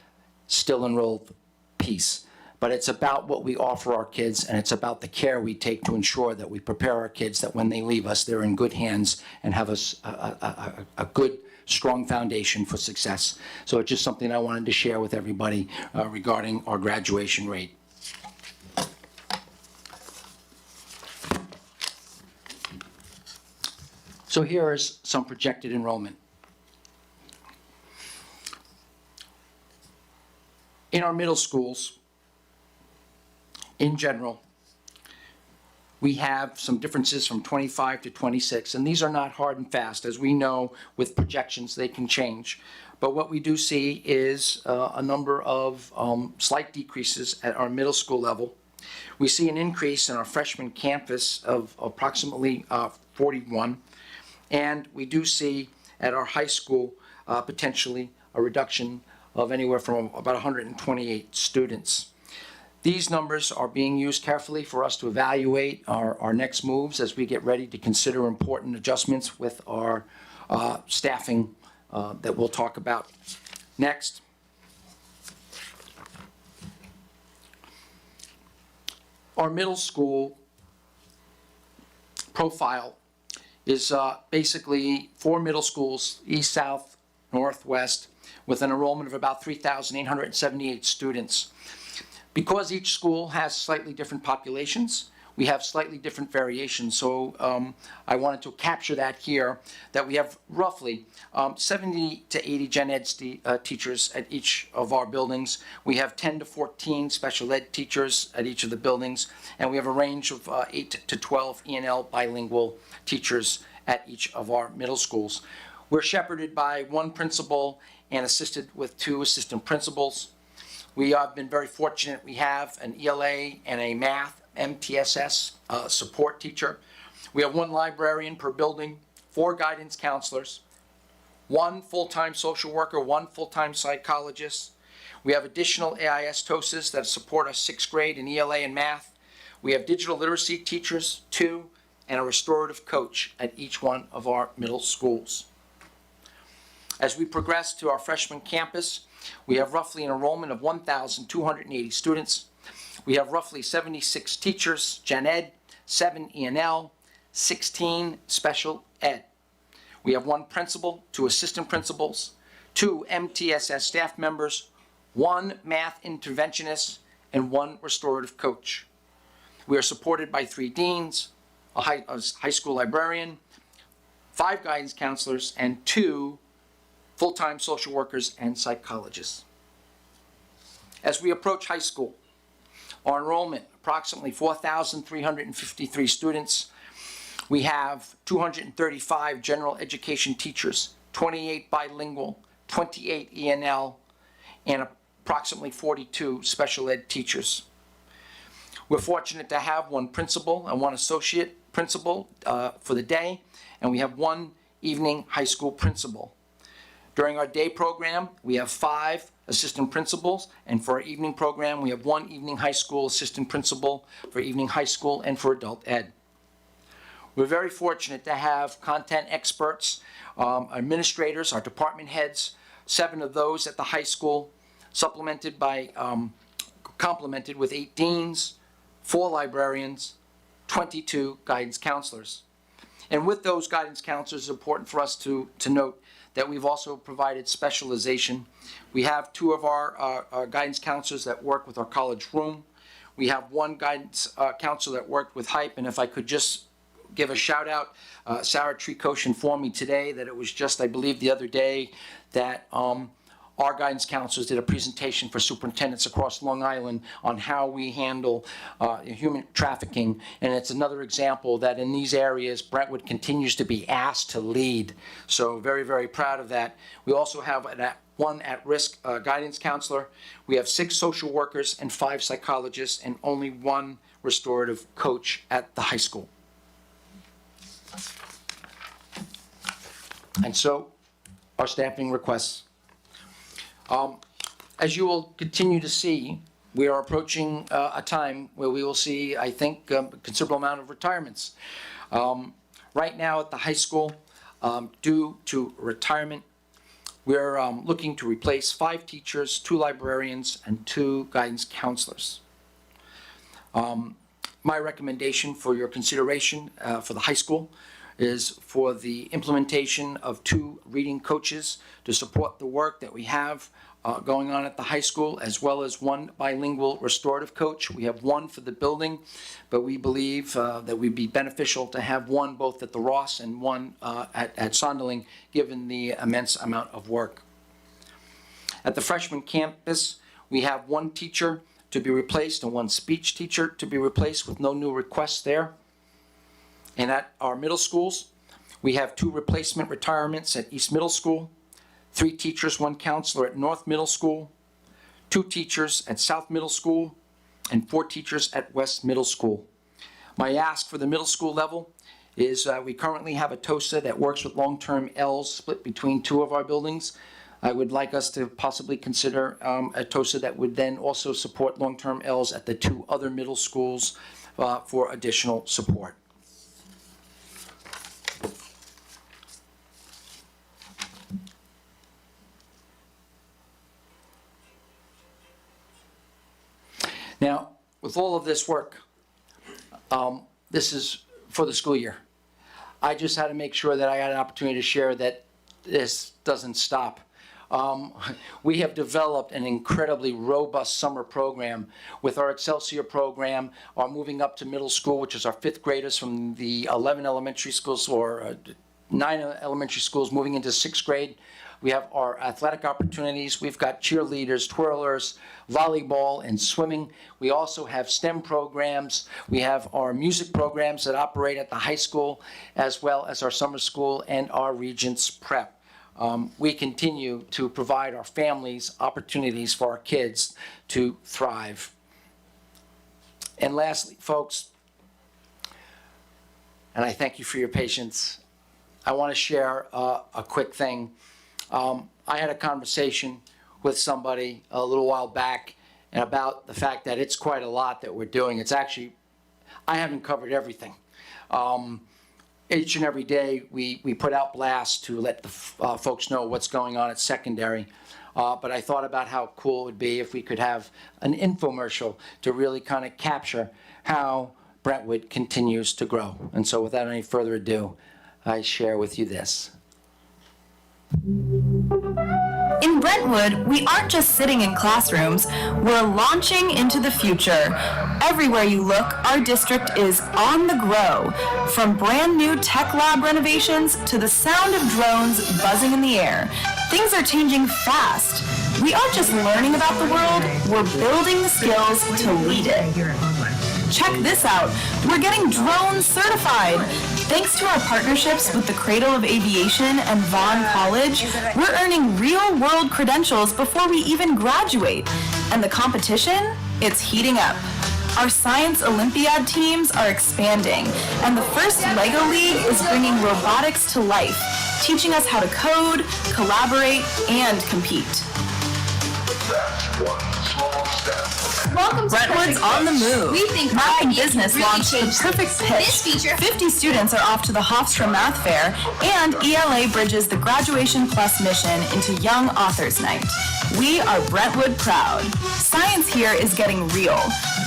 still enrolled piece. But it's about what we offer our kids, and it's about the care we take to ensure that we prepare our kids that when they leave us, they're in good hands and have a good, strong foundation for success. So it's just something I wanted to share with everybody regarding our graduation rate. So here is some projected enrollment. In our middle schools, in general, we have some differences from 25 to 26, and these are not hard and fast. As we know, with projections, they can change. But what we do see is a number of slight decreases at our middle school level. We see an increase in our freshman campus of approximately 41, and we do see at our high school potentially a reduction of anywhere from about 128 students. These numbers are being used carefully for us to evaluate our next moves as we get ready to consider important adjustments with our staffing that we'll talk about next. Our middle school profile is basically 4 middle schools, east, south, northwest, with an enrollment of about 3,878 students. Because each school has slightly different populations, we have slightly different variations. So I wanted to capture that here, that we have roughly 70 to 80 gen ed teachers at each of our buildings. We have 10 to 14 special ed teachers at each of the buildings, and we have a range of 8 to 12 E&L bilingual teachers at each of our middle schools. We're shepherded by 1 principal and assisted with 2 assistant principals. We have been very fortunate. We have an ELA and a math MTSS support teacher. We have 1 librarian per building, 4 guidance counselors, 1 full-time social worker, 1 full-time psychologist. We have additional AIS TOSAs that support our 6th grade in ELA and math. We have digital literacy teachers, 2, and a restorative coach at each one of our middle schools. As we progress to our freshman campus, we have roughly an enrollment of 1,280 students. We have roughly 76 teachers, gen ed, 7 E&L, 16 special ed. We have 1 principal, 2 assistant principals, 2 MTSS staff members, 1 math interventionist, and 1 restorative coach. We are supported by 3 deans, a high school librarian, 5 guidance counselors, and 2 full-time social workers and psychologists. As we approach high school, our enrollment, approximately 4,353 students. We have 235 general education teachers, 28 bilingual, 28 E&L, and approximately 42 special ed teachers. We're fortunate to have 1 principal and 1 associate principal for the day, and we have 1 evening high school principal. During our day program, we have 5 assistant principals, and for our evening program, we have 1 evening high school assistant principal for evening high school and for adult ed. We're very fortunate to have content experts, administrators, our department heads, 7 of those at the high school, supplemented by, complemented with 8 deans, 4 librarians, 22 guidance counselors. And with those guidance counselors, it's important for us to note that we've also provided specialization. We have 2 of our guidance counselors that work with our college room. We have 1 guidance counselor that worked with HYPE, and if I could just give a shout out, Sarah Trecoche informed me today that it was just, I believe the other day, that our guidance counselors did a presentation for superintendents across Long Island on how we handle human trafficking. And it's another example that in these areas, Brentwood continues to be asked to lead. So very, very proud of that. We also have 1 at-risk guidance counselor. We have 6 social workers and 5 psychologists, and only 1 restorative coach at the high school. And so, our staffing requests. As you will continue to see, we are approaching a time where we will see, I think, a considerable amount of retirements. Right now at the high school, due to retirement, we're looking to replace 5 teachers, 2 librarians, and 2 guidance counselors. My recommendation for your consideration for the high school is for the implementation of 2 reading coaches to support the work that we have going on at the high school, as well as 1 bilingual restorative coach. We have 1 for the building, but we believe that we'd be beneficial to have 1 both at the Ross and 1 at Sonderling, given the immense amount of work. At the freshman campus, we have 1 teacher to be replaced and 1 speech teacher to be replaced, with no new requests there. And at our middle schools, we have 2 replacement retirements at East Middle School, 3 teachers, 1 counselor at North Middle School, 2 teachers at South Middle School, and 4 teachers at West Middle School. My ask for the middle school level is we currently have a TOSA that works with long-term Ls split between 2 of our buildings. I would like us to possibly consider a TOSA that would then also support long-term Ls at the 2 other middle schools for additional support. Now, with all of this work, this is for the school year. I just had to make sure that I had an opportunity to share that this doesn't stop. We have developed an incredibly robust summer program with our Excelsior program, our moving up to middle school, which is our 5th graders from the 11 elementary schools, or 9 elementary schools moving into 6th grade. We have our athletic opportunities. We've got cheerleaders, twirlers, volleyball, and swimming. We also have STEM programs. We have our music programs that operate at the high school, as well as our summer school and our Regents Prep. We continue to provide our families opportunities for our kids to thrive. And lastly, folks, and I thank you for your patience, I want to share a quick thing. I had a conversation with somebody a little while back and about the fact that it's quite a lot that we're doing. It's actually, I haven't covered everything. Each and every day we put out blasts to let the folks know what's going on at secondary. But I thought about how cool it would be if we could have an infomercial to really kind of capture how Brentwood continues to grow. And so without any further ado, I share with you this. In Brentwood, we aren't just sitting in classrooms, we're launching into the future. Everywhere you look, our district is on the grow. From brand new tech lab renovations to the sound of drones buzzing in the air. Things are changing fast. We aren't just learning about the world, we're building the skills to lead it. Check this out, we're getting drone certified. Thanks to our partnerships with the Cradle of Aviation and Vaughn College, we're earning real-world credentials before we even graduate. And the competition? It's heating up. Our Science Olympiad teams are expanding, and the first LEGO League is bringing robotics to life, teaching us how to code, collaborate, and compete. Welcome to Brentwood's on the move. We think Math and ideas Business can really launched the change perfect pitch. This feature 50 students are off to the Hofstra Math Fair, and ELA bridges the Graduation Plus mission into Young Authors Night. We are Brentwood proud. Science here is getting real.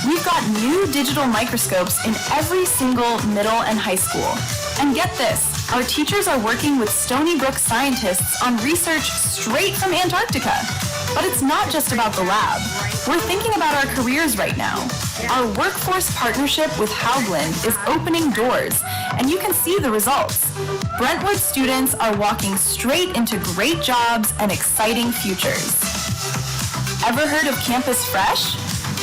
We've got new digital microscopes in every single middle and high school. And get this, our teachers are working with Stony Brook scientists on research straight from Antarctica. But it's not just about the lab. We're thinking about our careers right now. Our workforce partnership with Haugland is opening doors, and you can see the results. Brentwood students are walking straight into great jobs and exciting futures. Ever heard of Campus Fresh?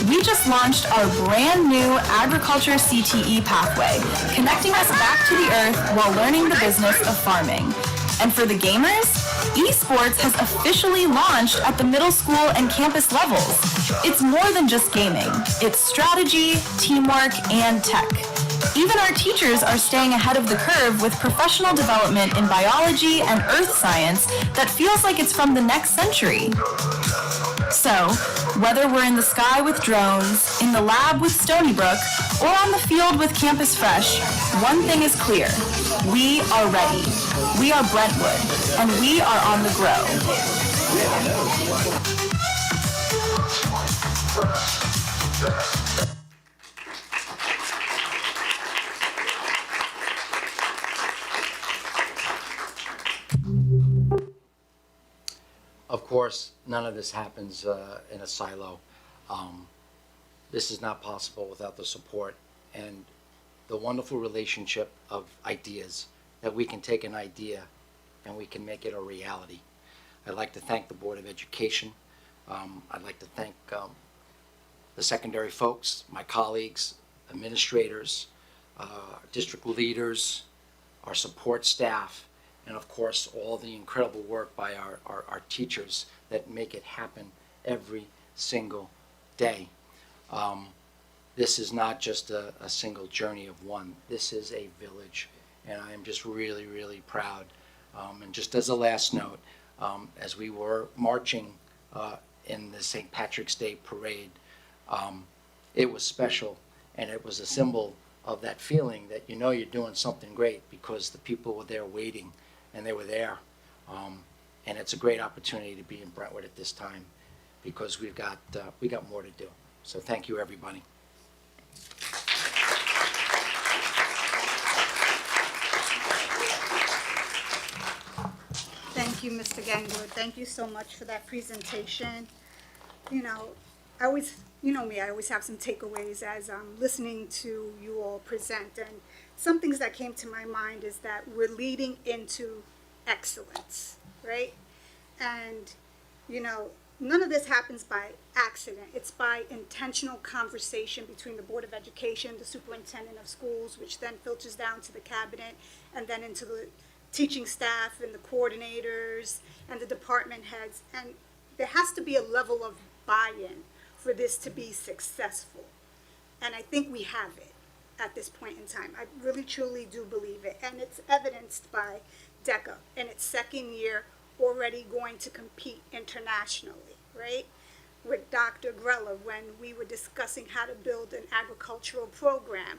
We just launched our brand new agriculture CTE pathway, connecting us back to the earth while learning the business of farming. And for the gamers, Esports has officially launched at the middle school and campus levels. It's more than just gaming. It's strategy, teamwork, and tech. Even our teachers are staying ahead of the curve with professional development in biology and earth science that feels like it's from the next century. So, whether we're in the sky with drones, in the lab with Stony Brook, or on the field with Campus Fresh, one thing is clear. We are ready. We are Brentwood, and we are on the grow. Of course, none of this happens in a silo. This is not possible without the support and the wonderful relationship of ideas, that we can take an idea and we can make it a reality. I'd like to thank the Board of Education. I'd like to thank the secondary folks, my colleagues, administrators, district leaders, our support staff, and of course, all the incredible work by our teachers that make it happen every single day. This is not just a single journey of one. This is a village, and I am just really, really proud. And just as a last note, as we were marching in the St. Patrick's Day parade, it was special, and it was a symbol of that feeling that you know you're doing something great because the people were there waiting, and they were there. And it's a great opportunity to be in Brentwood at this time because we got more to do. So thank you, everybody. Thank you, Mr. Gangler. Thank you so much for that presentation. You know, I always, you know me, I always have some takeaways as I'm listening to you all present. And some things that came to my mind is that we're leading into excellence, right? And, you know, none of this happens by accident. It's by intentional conversation between the Board of Education, the superintendent of schools, which then filters down to the cabinet and then into the teaching staff and the coordinators and the department heads. And there has to be a level of buy-in for this to be successful. And I think we have it at this point in time. I really, truly do believe it. And it's evidenced by DECA in its second year already going to compete internationally, right? With Dr. Grella when we were discussing how to build an agricultural program,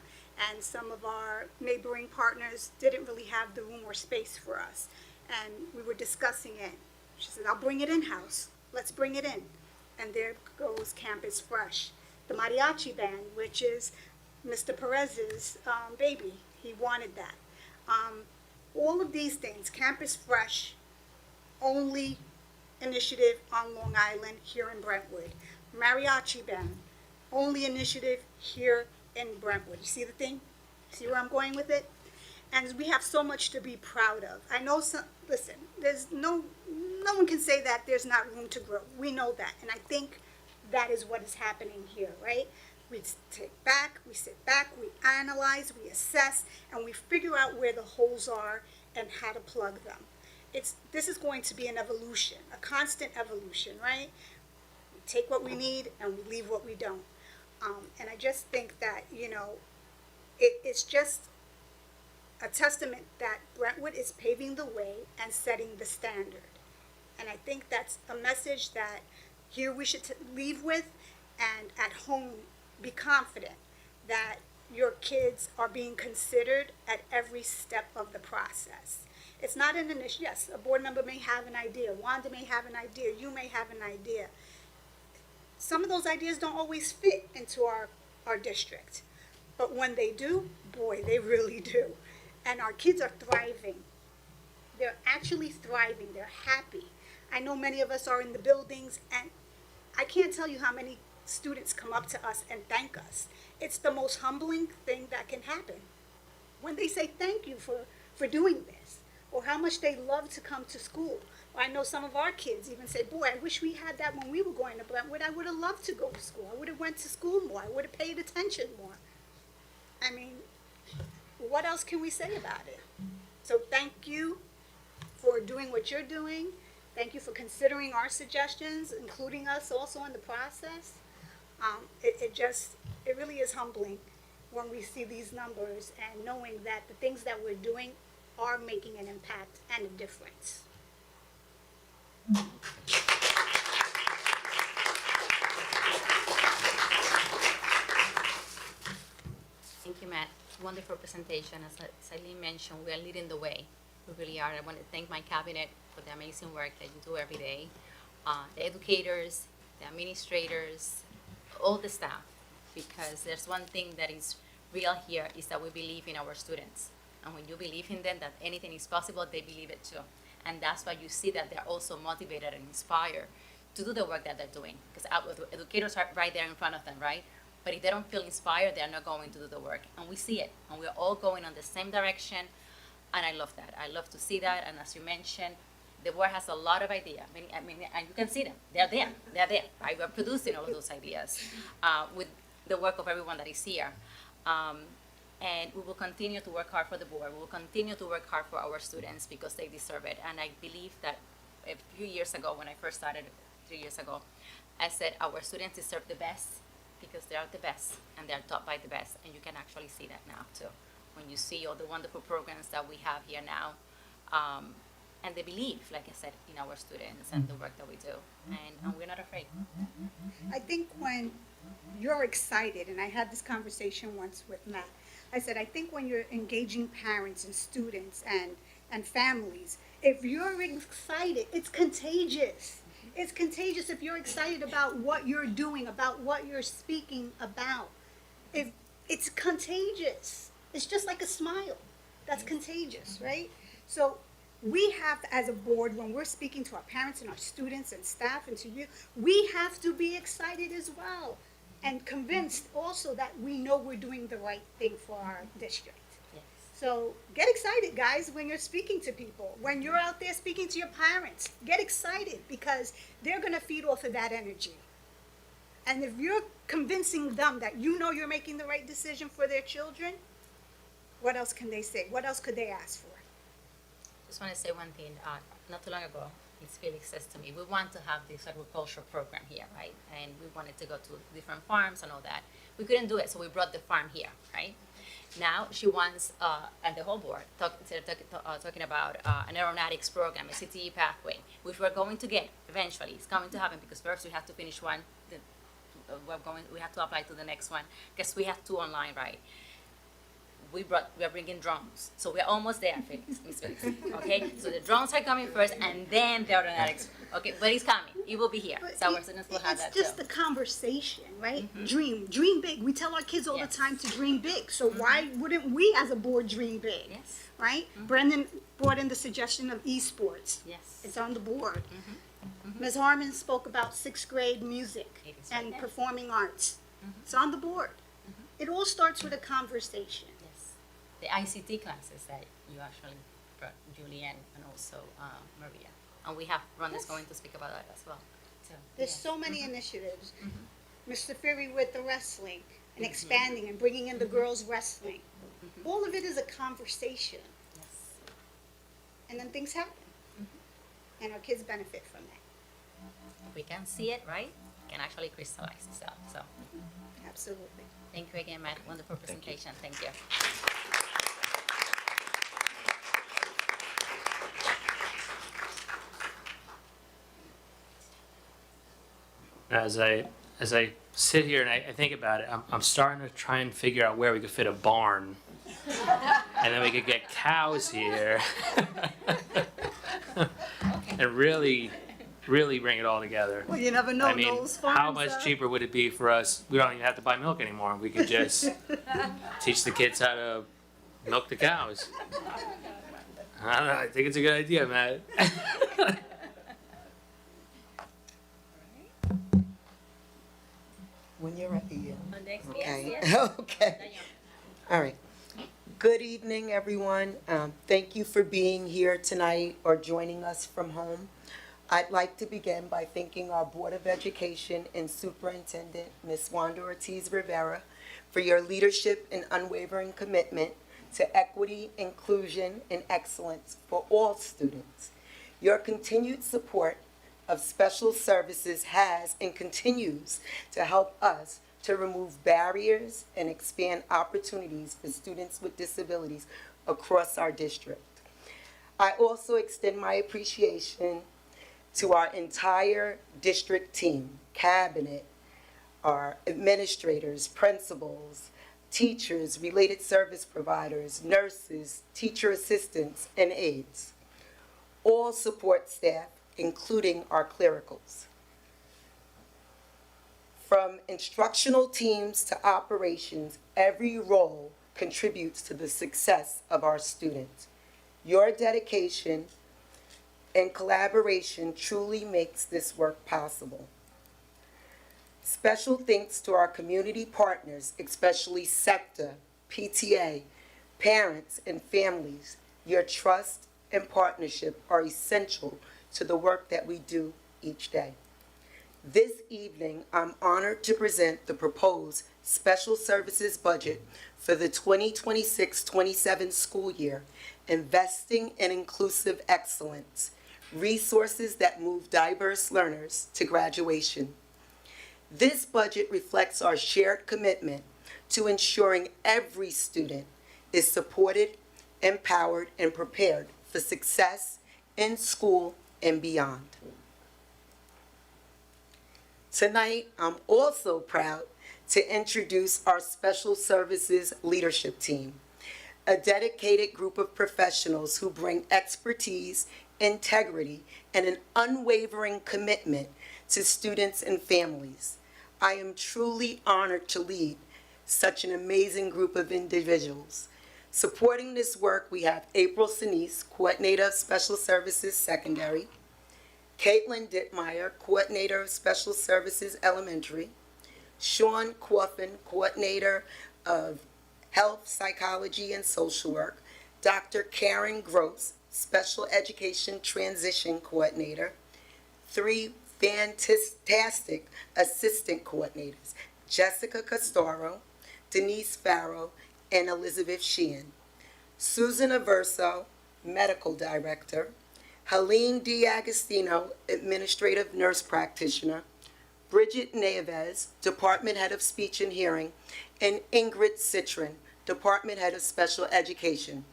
and some of our neighboring partners didn't really have the room or space for us. And we were discussing it. She said, I'll bring it in-house. Let's bring it in. And there goes Campus Fresh. The mariachi band, which is Mr. Perez's baby. He wanted that. All of these things, Campus Fresh, only initiative on Long Island here in Brentwood. Mariachi band, only initiative here in Brentwood. You see the thing? See where I'm going with it? And we have so much to be proud of. I know some, listen, there's no one can say that there's not room to grow. We know that. And I think that is what is happening here, right? We sit back, we analyze, we assess, and we figure out where the holes are and how to plug them. This is going to be an evolution, a constant evolution, right? We take what we need and we leave what we don't. And I just think that, you know, it's just a testament that Brentwood is paving the way and setting the standard. And I think that's a message that here we should leave with, and at home be confident that your kids are being considered at every step of the process. It's not an initiative. Yes, a board member may have an idea. Wanda may have an idea. You may have an idea. Some of those ideas don't always fit into our district. But when they do, boy, they really do. And our kids are thriving. They're actually thriving. They're happy. I know many of us are in the buildings, and I can't tell you how many students come up to us and thank us. It's the most humbling thing that can happen. When they say thank you for doing this, or how much they love to come to school. Or I know some of our kids even say, boy, I wish we had that when we were going to Brentwood. I would have loved to go to school. I would have went to school more. I would have paid attention more. I mean, what else can we say about it? So thank you for doing what you're doing. Thank you for considering our suggestions, including us also in the process. It really is humbling when we see these numbers and knowing that the things that we're doing are making an impact and a difference. Thank you, Matt. Wonderful presentation. As Eileen mentioned, we are leading the way. We really are. I want to thank my cabinet for the amazing work that you do every day. The educators, the administrators, all the staff, because there's one thing that is real here is that we believe in our students. And when you believe in them that anything is possible, they believe it too. And that's why you see that they're also motivated and inspired to do the work that they're doing. Because educators are right there in front of them, right? But if they don't feel inspired, they're not going to do the work. And we see it. And we're all going on the same direction. And I love that. I love to see that. And as you mentioned, the board has a lot of ideas. I mean, and you can see them. They're there. They're there. Right? We're producing all of those ideas with the work of everyone that is here. And we will continue to work hard for the board. We will continue to work hard for our students because they deserve it. And I believe that a few years ago, when I first started 3 years ago, I said our students deserve the best because they are the best and they are taught by the best. And you can actually see that now too. When you see all the wonderful programs that we have here now, and they believe, like I said, in our students and the work that we do. And we're not afraid. I think when you're excited, and I had this conversation once with Matt, I said, I think when you're engaging parents and students and families, if you're excited, it's contagious. It's contagious if you're excited about what you're doing, about what you're speaking about. If it's contagious. It's just like a smile. That's contagious, right? So we have, as a board, when we're speaking to our parents and our students and staff and to you, we have to be excited as well and convinced also that we know we're doing the right thing for our district. Yes. So get excited, guys, when you're speaking to people. When you're out there speaking to your parents, get excited because they're going to feed off of that energy. And if you're convincing them that you know you're making the right decision for their children, what else can they say? What else could they ask for? Just want to say one thing. Not too long ago, Ms. Felix says to me, we want to have this agriculture program here, right? And we wanted to go to different farms and all that. We couldn't do it, so we brought the farm here, right? Now she wants, and the whole board, talking about an aeronautics program, a CTE pathway, which we're going to get eventually. It's coming to happen because first we have to finish one. We have to apply to the next one because we have 2 online, right? We are bringing drones. So we're almost there, Ms. Felix, okay? So the drones are coming first and then the aeronautics, okay? But it's coming, it will be here. But So our students will have that It's just too. the conversation, right? Dream big. We tell our kids all Yes. the time to dream big. So why wouldn't we as a board dream big? Yes, Right? Brendan brought in the suggestion of esports. yes. It's on the board. Ms. Harmon spoke about 6th grade music It is and right there. performing arts. It's on the board. It all starts with a conversation. Yes. The ICT classes that you actually brought, Julianne and also Maria. And we have Rhonda's going to speak about that as well. So, There's yes. so many initiatives. Mr. Ferry with the wrestling and expanding and bringing in the girls wrestling. All of it is a conversation, Yes. and then things happen. And our kids benefit from that, We can see it, right? Can actually crystallize itself. So absolutely. thank you again, Matt. Wonderful presentation. Thank you. As I sit here and I think about it, I'm starting to try and figure out where we could fit a barn, and then we could get cows here, and really bring it all together. Well, you never know. I mean, how much cheaper would it be for us? We don't even have to buy milk anymore. We could just teach the kids how to milk the cows. I don't know. I think it's a good idea, Matt. When you're ready, yeah. Next, Okay. yes, yes. Okay. All right. Good evening, everyone. Thank you for being here tonight or joining us from home. I'd like to begin by thanking our Board of Education and Superintendent, Ms. Wanda Ortiz Rivera, for your leadership and unwavering commitment to equity, inclusion, and excellence for all students. Your continued support of special services has and continues to help us to remove barriers and expand opportunities for students with disabilities across our district. I also extend my appreciation to our entire district team, cabinet, our administrators, principals, teachers, related service providers, nurses, teacher assistants, and aides. All support staff, including our clericals. From instructional teams to operations, every role contributes to the success of our students. Your dedication and collaboration truly makes this work possible. Special thanks to our community partners, especially SEPTA, PTA, parents, and families. Your trust and partnership are essential to the work that we do each day. This evening, I'm honored to present the proposed Special Services Budget for the 2026-27 school year, Investing in Inclusive Excellence, resources that move diverse learners to graduation. This budget reflects our shared commitment to ensuring every student is supported, empowered, and prepared for success in school and beyond. Tonight, I'm also proud to introduce our Special Services Leadership Team, a dedicated group of professionals who bring expertise, integrity, and an unwavering commitment to students and families. I am truly honored to lead such an amazing group of individuals. Supporting this work, we have April Sinise, Coordinator of Special Services Secondary, Caitlin Dittmeyer, Coordinator of Special Services Elementary, Sean Coffin, Coordinator of Health, Psychology, and Social Work, Dr. Karen Gross, Special Education Transition Coordinator, 3 fantastic assistant coordinators, Jessica Castoro, Denise Farrow, and Elizabeth Sheehan. Susan Averso, Medical Director, Helene D'Agostino, Administrative Nurse Practitioner, Bridget Neves, Department Head of Speech and Hearing, and Ingrid Citron, Department Head of Special Education.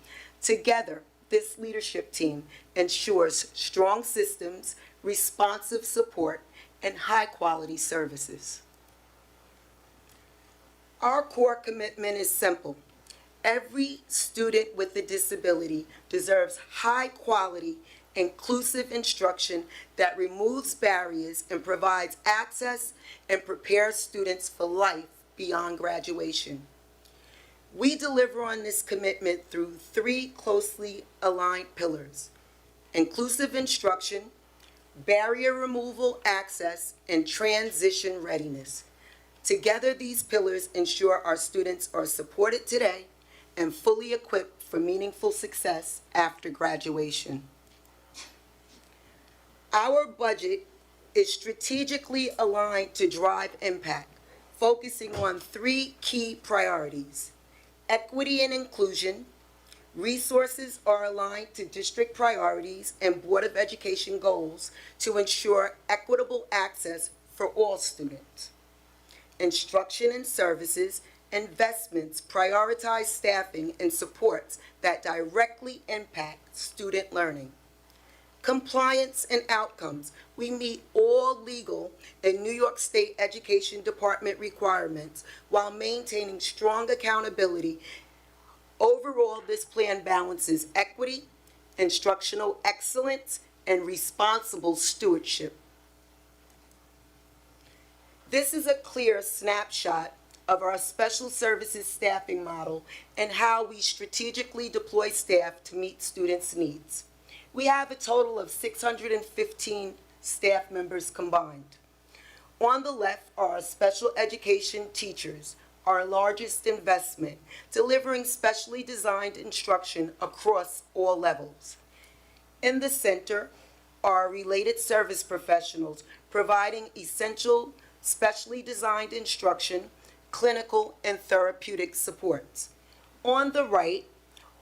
Together, this leadership team ensures strong systems, responsive support, and high-quality services. Our core commitment is simple. Every student with a disability deserves high-quality, inclusive instruction that removes barriers and provides access and prepares students for life beyond graduation. We deliver on this commitment through 3 closely aligned pillars: inclusive instruction, barrier removal access, and transition readiness. Together, these pillars ensure our students are supported today and fully equipped for meaningful success after graduation. Our budget is strategically aligned to drive impact, focusing on 3 key priorities: equity and inclusion. Resources are aligned to district priorities and Board of Education goals to ensure equitable access for all students. Instruction and services investments prioritize staffing and supports that directly impact student learning. Compliance and outcomes. We meet all legal and New York State Education Department requirements while maintaining strong accountability. Overall, this plan balances equity, instructional excellence, and responsible stewardship. This is a clear snapshot of our special services staffing model and how we strategically deploy staff to meet students' needs. We have a total of 615 staff members combined. On the left are our special education teachers, our largest investment, delivering specially designed instruction across all levels. In the center are related service professionals providing essential, specially designed instruction, clinical, and therapeutic supports. On the right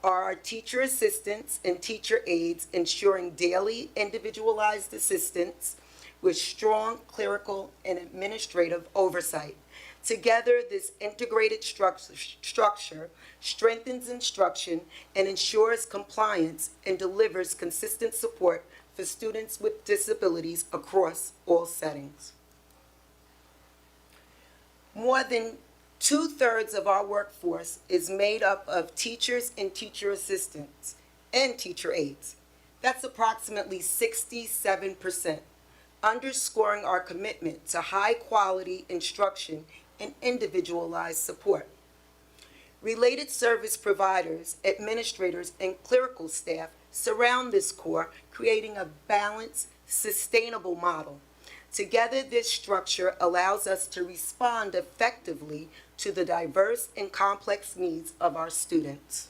are our teacher assistants and teacher aides, ensuring daily individualized assistance with strong clerical and administrative oversight. Together, this integrated structure strengthens instruction and ensures compliance and delivers consistent support for students with disabilities across all settings. More than 2/3 of our workforce is made up of teachers and teacher assistants and teacher aides. That's approximately 67%, underscoring our commitment to high-quality instruction and individualized support. Related service providers, administrators, and clerical staff surround this core, creating a balanced, sustainable model. Together, this structure allows us to respond effectively to the diverse and complex needs of our students.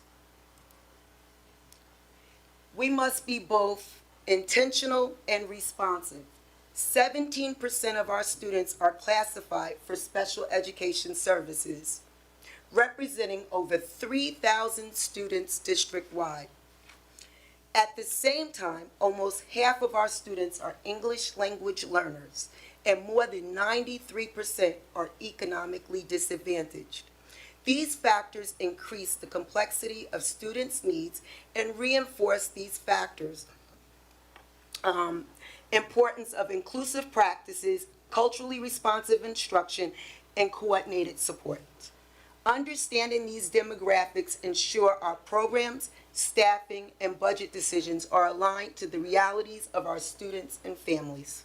We must be both intentional and responsive. 17% of our students are classified for special education services, representing over 3,000 students district-wide. At the same time, almost half of our students are English language learners, and more than 93% are economically disadvantaged. These factors increase the complexity of students' needs and reinforce these factors' importance of inclusive practices, culturally responsive instruction, and coordinated support. Understanding these demographics ensure our programs, staffing, and budget decisions are aligned to the realities of our students and families.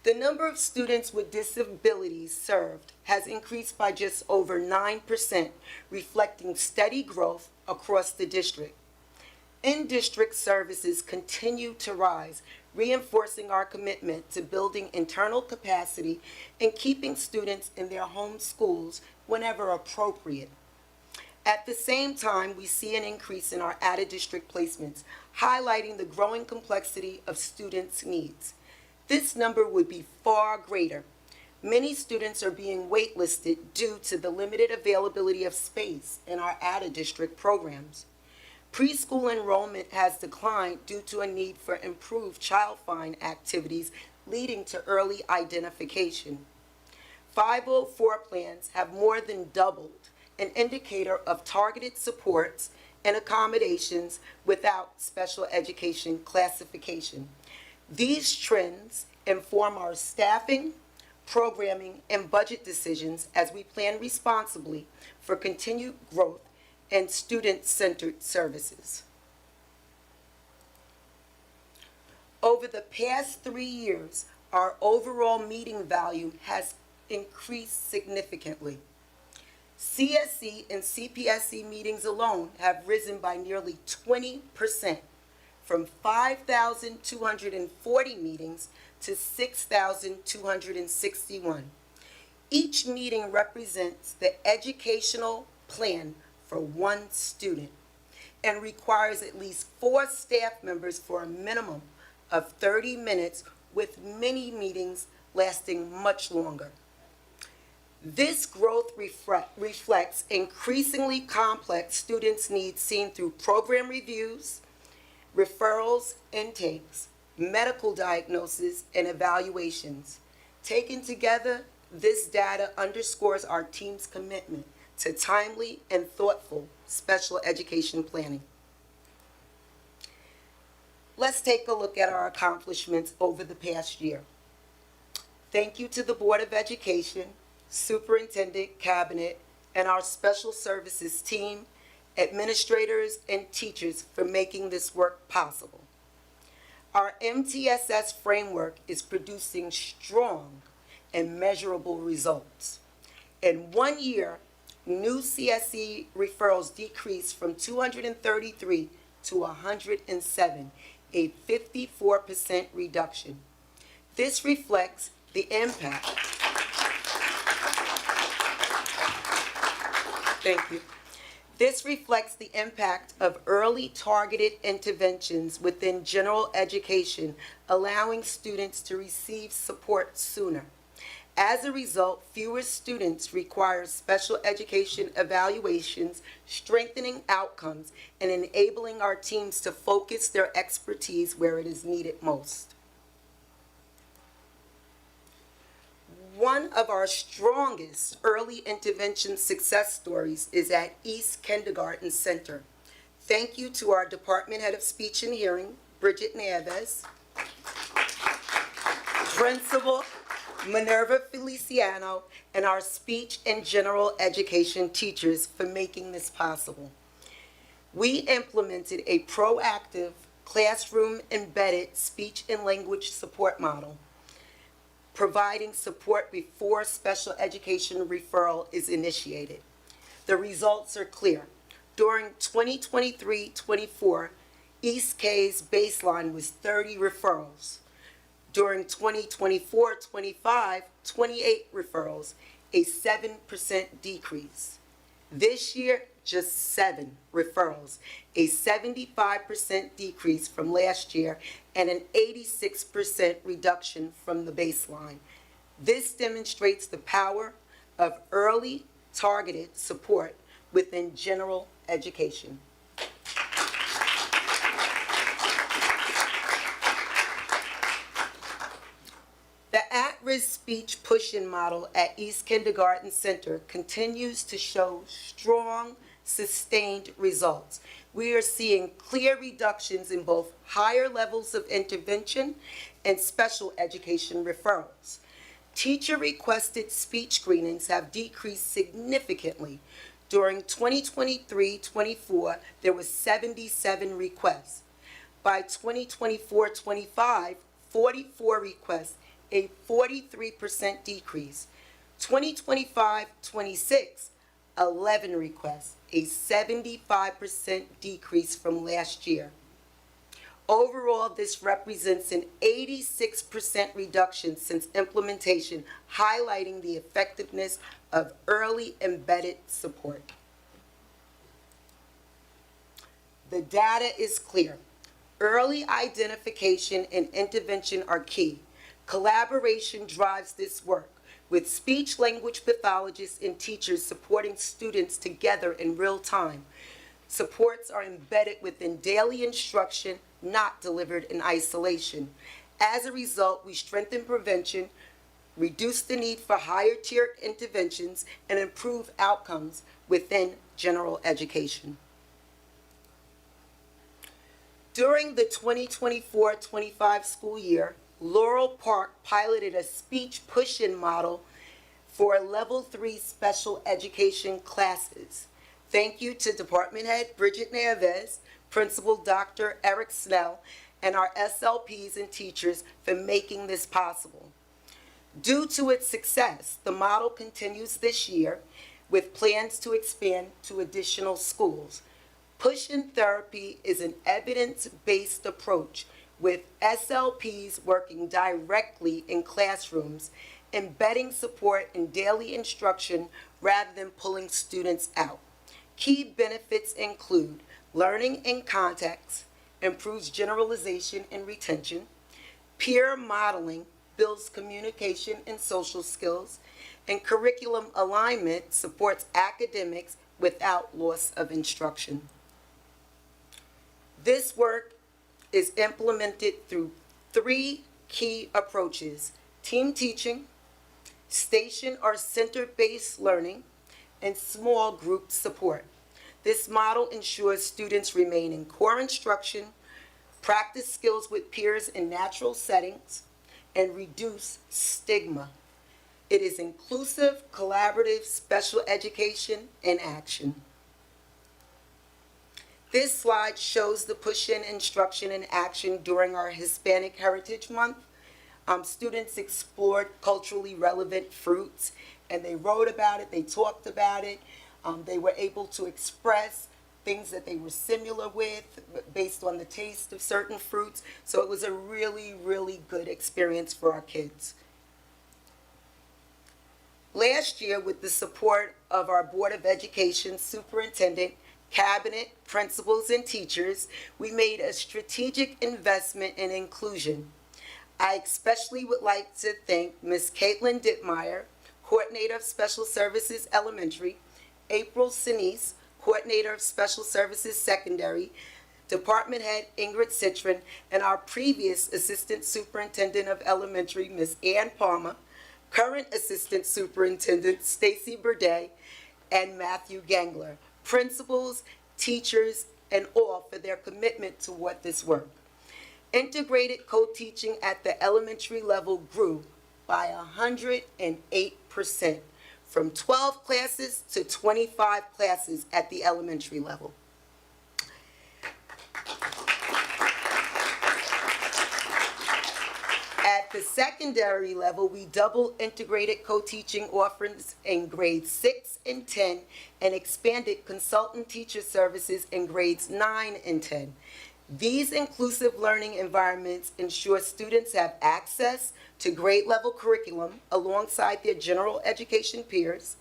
The number of students with disabilities served has increased by just over 9%, reflecting steady growth across the district. In-district services continue to rise, reinforcing our commitment to building internal capacity and keeping students in their home schools whenever appropriate. At the same time, we see an increase in our out-of-district placements, highlighting the growing complexity of students' needs. This number would be far greater. Many students are being waitlisted due to the limited availability of space in our out-of-district programs. Preschool enrollment has declined due to a need for improved child find activities, leading to early identification. 504 plans have more than doubled, an indicator of targeted supports and accommodations without special education classification. These trends inform our staffing, programming, and budget decisions as we plan responsibly for continued growth and student-centered services. Over the past 3 years, our overall meeting volume has increased significantly. CSE and CPSE meetings alone have risen by nearly 20%, from 5,240 meetings to 6,261. Each meeting represents the educational plan for one student and requires at least 4 staff members for a minimum of 30 minutes, with many meetings lasting much longer. This growth reflects increasingly complex students' needs seen through program reviews, referrals, intakes, medical diagnoses, and evaluations. Taken together, this data underscores our team's commitment to timely and thoughtful special education planning. Let's take a look at our accomplishments over the past year. Thank you to the Board of Education, Superintendent, Cabinet, and our Special Services team, administrators, and teachers for making this work possible. Our MTSS framework is producing strong and measurable results. In 1 year, new CSE referrals decreased from 233 to 107, a 54% reduction. This reflects the impact. Thank you. This reflects the impact of early targeted interventions within general education, allowing students to receive support sooner. As a result, fewer students require special education evaluations, strengthening outcomes, and enabling our teams to focus their expertise where it is needed most. One of our strongest early intervention success stories is at East Kindergarten Center. Thank you to our Department Head of Speech and Hearing, Bridget Nieves, Principal Minerva Feliciano, and our speech and general education teachers for making this possible. We implemented a proactive classroom-embedded speech and language support model, providing support before special education referral is initiated. The results are clear. During 2023-24, East K's baseline was 30 referrals. During 2024-25, 28 referrals, a 7% decrease. This year, just 7 referrals, a 75% decrease from last year, and an 86% reduction from the baseline. This demonstrates the power of early, targeted support within general education. The at-risk speech push-in model at East Kindergarten Center continues to show strong, sustained results. We are seeing clear reductions in both higher levels of intervention and special education referrals. Teacher-requested speech screenings have decreased significantly. During 2023-24, there were 77 requests. By 2024-25, 44 requests, a 43% decrease. 2025-26, 11 requests, a 75% decrease from last year. Overall, this represents an 86% reduction since implementation, highlighting the effectiveness of early embedded support. The data is clear. Early identification and intervention are key. Collaboration drives this work, with speech-language pathologists and teachers supporting students together in real time. Supports are embedded within daily instruction, not delivered in isolation. As a result, we strengthen prevention, reduce the need for higher-tier interventions, and improve outcomes within general education. During the 2024-25 school year, Laurel Park piloted a speech push-in model for Level 3 special education classes. Thank you to Department Head Bridget Nieves, Principal Dr. Eric Snell, and our SLPs and teachers for making this possible. Due to its success, the model continues this year with plans to expand to additional schools. Push-in therapy is an evidence-based approach with SLPs working directly in classrooms, embedding support in daily instruction rather than pulling students out. Key benefits include learning in context, improves generalization and retention, peer modeling builds communication and social skills, and curriculum alignment supports academics without loss of instruction. This work is implemented through 3 key approaches: team teaching, station or center-based learning, and small group support. This model ensures students remain in core instruction, practice skills with peers in natural settings, and reduce stigma. It is inclusive, collaborative, special education in action. This slide shows the push-in instruction in action during our Hispanic Heritage Month. Students explored culturally relevant fruits, and they wrote about it, they talked about it. They were able to express things that they were similar with based on the taste of certain fruits. So it was a really, really good experience for our kids. Last year, with the support of our Board of Education Superintendent, Cabinet, principals, and teachers, we made a strategic investment in inclusion. I especially would like to thank Ms. Caitlin Dittmeyer, Coordinator of Special Services Elementary, April Sinise, Coordinator of Special Services Secondary, Department Head Ingrid Citron, and our previous Assistant Superintendent of Elementary, Ms. Ann Palmer, current Assistant Superintendent Stacy Burdett, and Matthew Gangler, principals, teachers, and all for their commitment toward this work. Integrated co-teaching at the elementary level grew by 108%, from 12 classes to 25 classes at the elementary level. At the secondary level, we doubled integrated co-teaching offerings in grades 6 and 10 and expanded consultant teacher services in grades 9 and 10. These inclusive learning environments ensure students have access to grade level curriculum alongside their general education peers.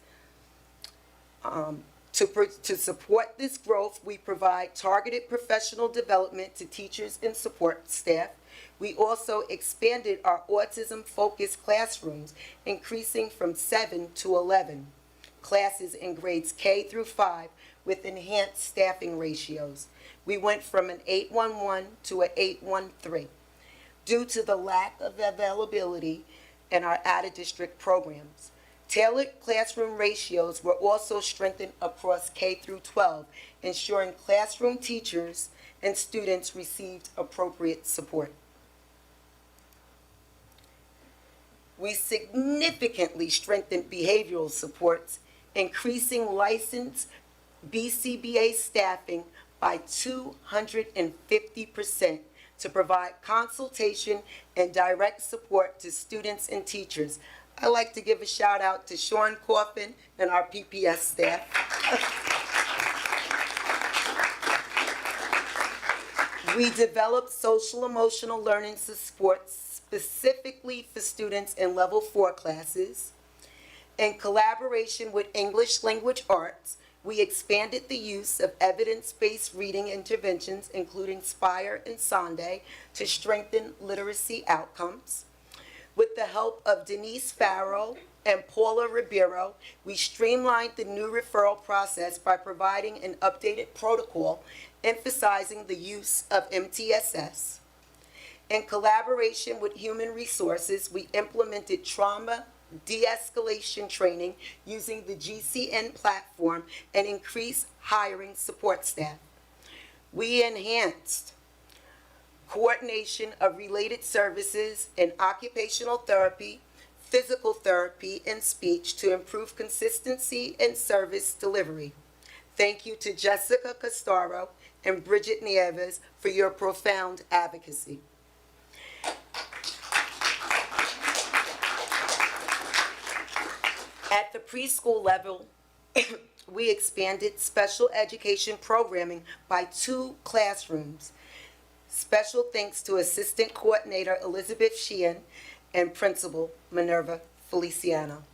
To support this growth, we provide targeted professional development to teachers and support staff. We also expanded our autism-focused classrooms, increasing from 7 to 11 classes in grades K through 5 with enhanced staffing ratios. We went from an 811 to an 813 due to the lack of availability in our out-of-district programs. Tailored classroom ratios were also strengthened across K through 12, ensuring classroom teachers and students received appropriate support. We significantly strengthened behavioral supports, increasing licensed BCBA staffing by 250% to provide consultation and direct support to students and teachers. I'd like to give a shout out to Sean Coffin and our PPS staff. We developed social emotional learning supports specifically for students in level 4 classes. In collaboration with English Language Arts, we expanded the use of evidence-based reading interventions, including Spire and Sonde, to strengthen literacy outcomes. With the help of Denise Farrell and Paula Ribeiro, we streamlined the new referral process by providing an updated protocol emphasizing the use of MTSS. In collaboration with Human Resources, we implemented trauma de-escalation training using the GCN platform and increased hiring support staff. We enhanced coordination of related services in occupational therapy, physical therapy, and speech to improve consistency and service delivery. Thank you to Jessica Costaro and Bridget Nieves for your profound advocacy. At the preschool level, we expanded special education programming by 2 classrooms. Special thanks to Assistant Coordinator Elizabeth Sheehan and Principal Minerva Feliciano.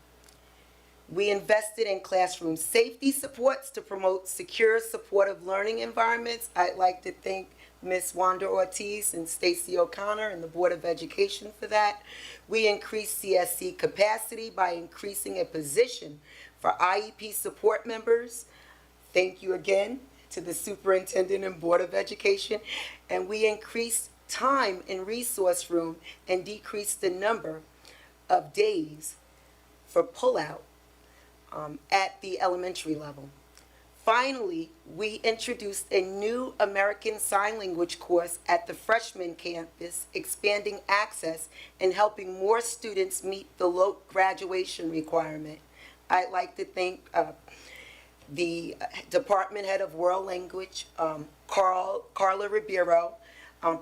We invested in classroom safety supports to promote secure, supportive learning environments. I'd like to thank Ms. Wanda Ortiz and Stacy O'Connor and the Board of Education for that. We increased CSC capacity by increasing a position for IEP support members. Thank you again to the Superintendent and Board of Education. And we increased time in resource room and decreased the number of days for pullout at the elementary level. Finally, we introduced a new American Sign Language course at the freshman campus, expanding access and helping more students meet the LOC graduation requirement. I'd like to thank the Department Head of World Language, Carla Ribeiro,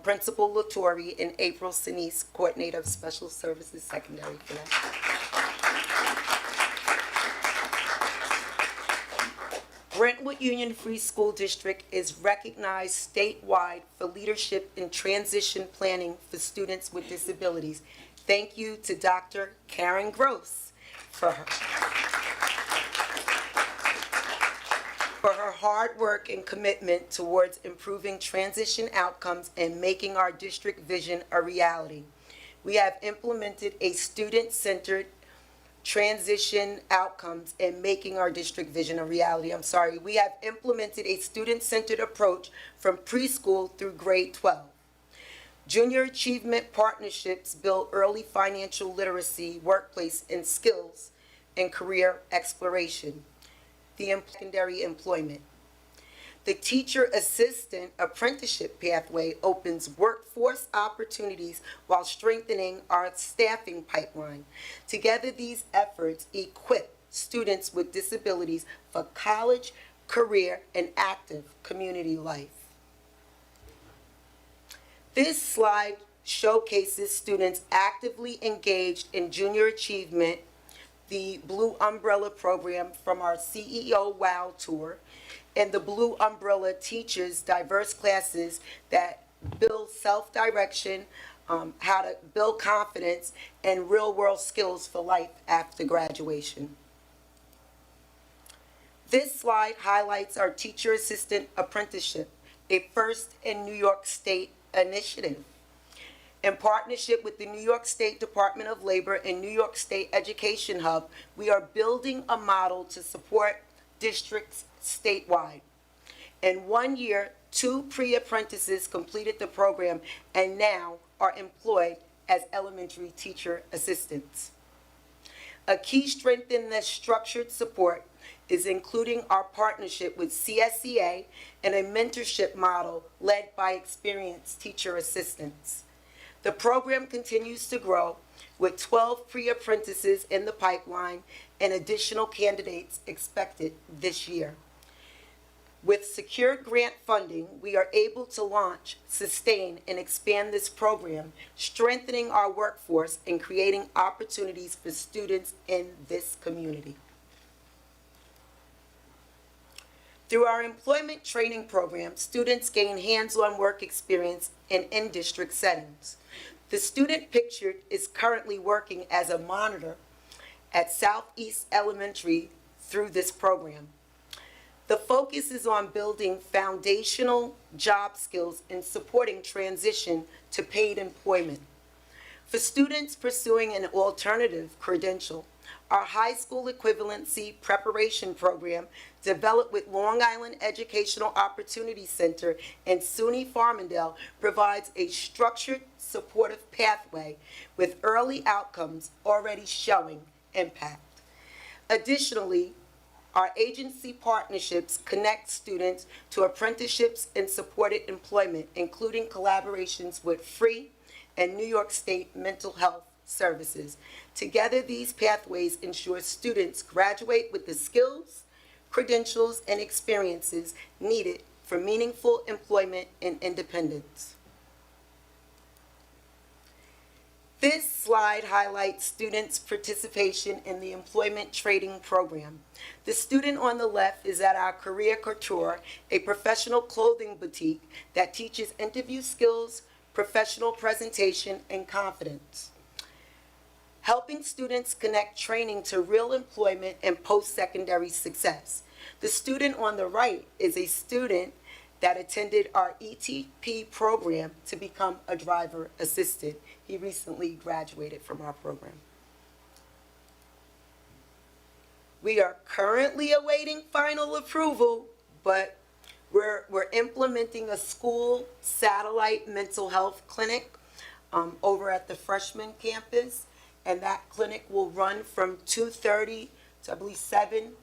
Principal Latori, and April Sinise, Coordinator of Special Services Secondary for that. Brentwood Union Free School District is recognized statewide for leadership in transition planning for students with disabilities. Thank you to Dr. Karen Gross for her hard work and commitment towards improving transition outcomes and making our district vision a reality. we have implemented a student-centered transition outcomes in making our district vision a reality. We have implemented a student-centered approach from preschool through grade 12. Junior achievement partnerships build early financial literacy, workplace, and skills and career exploration. The secondary employment. The teacher assistant apprenticeship pathway opens workforce opportunities while strengthening our staffing pipeline. Together, these efforts equip students with disabilities for college, career, and active community life. This slide showcases students actively engaged in junior achievement, the Blue Umbrella program from our CEO WOW tour, and the Blue Umbrella teaches diverse classes that build self-direction, how to build confidence, and real-world skills for life after graduation. This slide highlights our teacher assistant apprenticeship, a first in New York State initiative. In partnership with the New York State Department of Labor and New York State Education Hub, we are building a model to support districts statewide. In 1 year, 2 pre-apprentices completed the program and now are employed as elementary teacher assistants. A key strength in this structured support is including our partnership with CSEA and a mentorship model led by experienced teacher assistants. The program continues to grow with 12 pre-apprentices in the pipeline and additional candidates expected this year. With secured grant funding, we are able to launch, sustain, and expand this program, strengthening our workforce and creating opportunities for students in this community. Through our employment training program, students gain hands-on work experience in in-district settings. The student pictured is currently working as a monitor at Southeast Elementary through this program. The focus is on building foundational job skills and supporting transition to paid employment. For students pursuing an alternative credential, our high school equivalency preparation program, developed with Long Island Educational Opportunity Center and SUNY Farmingdale, provides a structured, supportive pathway with early outcomes already showing impact. Additionally, our agency partnerships connect students to apprenticeships and supported employment, including collaborations with Free and New York State Mental Health Services. Together, these pathways ensure students graduate with the skills, credentials, and experiences needed for meaningful employment and independence. This slide highlights students' participation in the employment training program. The student on the left is at our Career Couture, a professional clothing boutique that teaches interview skills, professional presentation, and confidence, helping students connect training to real employment and post-secondary success. The student on the right is a student that attended our ETP program to become a driver assistant. He recently graduated from our program. We are currently awaiting final approval, but we're implementing a school satellite mental health clinic over at the freshman campus, and that clinic will run from 2:30 to, I believe, 7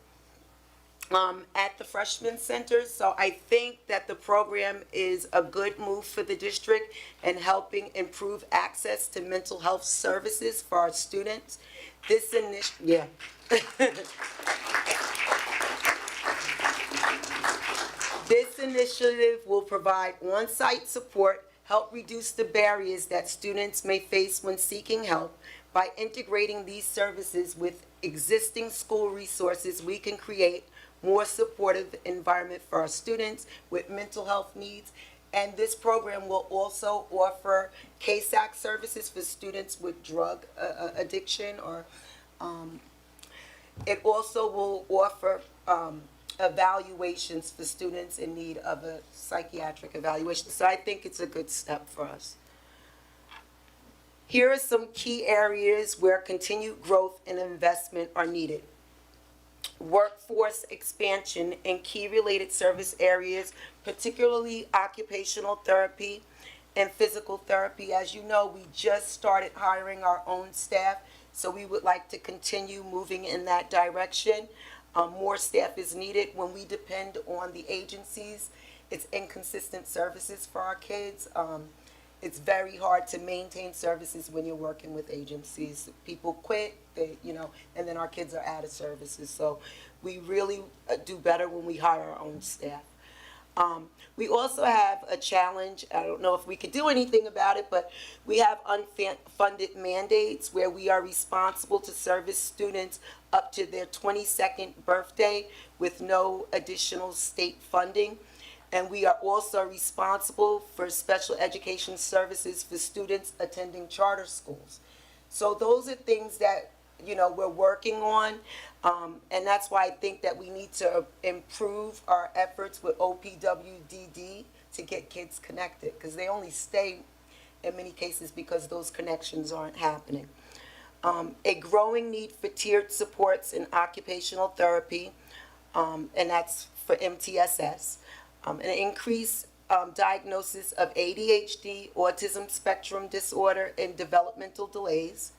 at the freshman center. So I think that the program is a good move for the district and helping improve access to mental health services for our students. This This initiative will provide on-site support, help reduce the barriers that students may face when seeking help. By integrating these services with existing school resources, we can create more supportive environment for our students with mental health needs. And this program will also offer KSAC services for students with drug addiction, or it also will offer evaluations for students in need of a psychiatric evaluation. So I think it's a good step for us. Here are some key areas where continued growth and investment are needed. Workforce expansion in key related service areas, particularly occupational therapy and physical therapy. As you know, we just started hiring our own staff, so we would like to continue moving in that direction. More staff is needed. When we depend on the agencies, it's inconsistent services for our kids. It's very hard to maintain services when you're working with agencies. People quit, and then our kids are out of services. So we really do better when we hire our own staff. We also have a challenge. I don't know if we could do anything about it, but we have unfunded mandates where we are responsible to service students up to their 22nd birthday with no additional state funding. And we are also responsible for special education services for students attending charter schools. So those are things that, we're working on. And that's why I think that we need to improve our efforts with OPWDD to get kids connected, because they only stay in many cases because those connections aren't happening. A growing need for tiered supports in occupational therapy, and that's for MTSS. An increased diagnosis of ADHD, autism spectrum disorder, and developmental delays,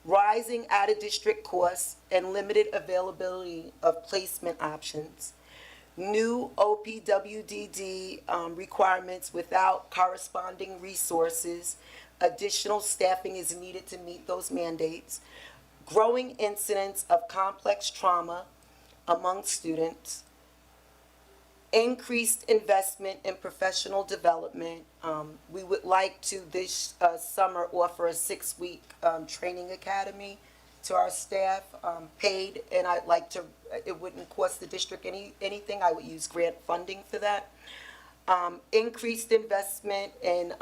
rising out-of-district costs and limited availability of placement options, new OPWDD requirements without corresponding resources, additional staffing is needed to meet those mandates, growing incidence of complex trauma among students, increased investment in professional development. We would like to this summer offer a 6-week training academy to our staff, paid, and I'd like to, it wouldn't cost the district anything. I would use grant funding for that. Increased investment in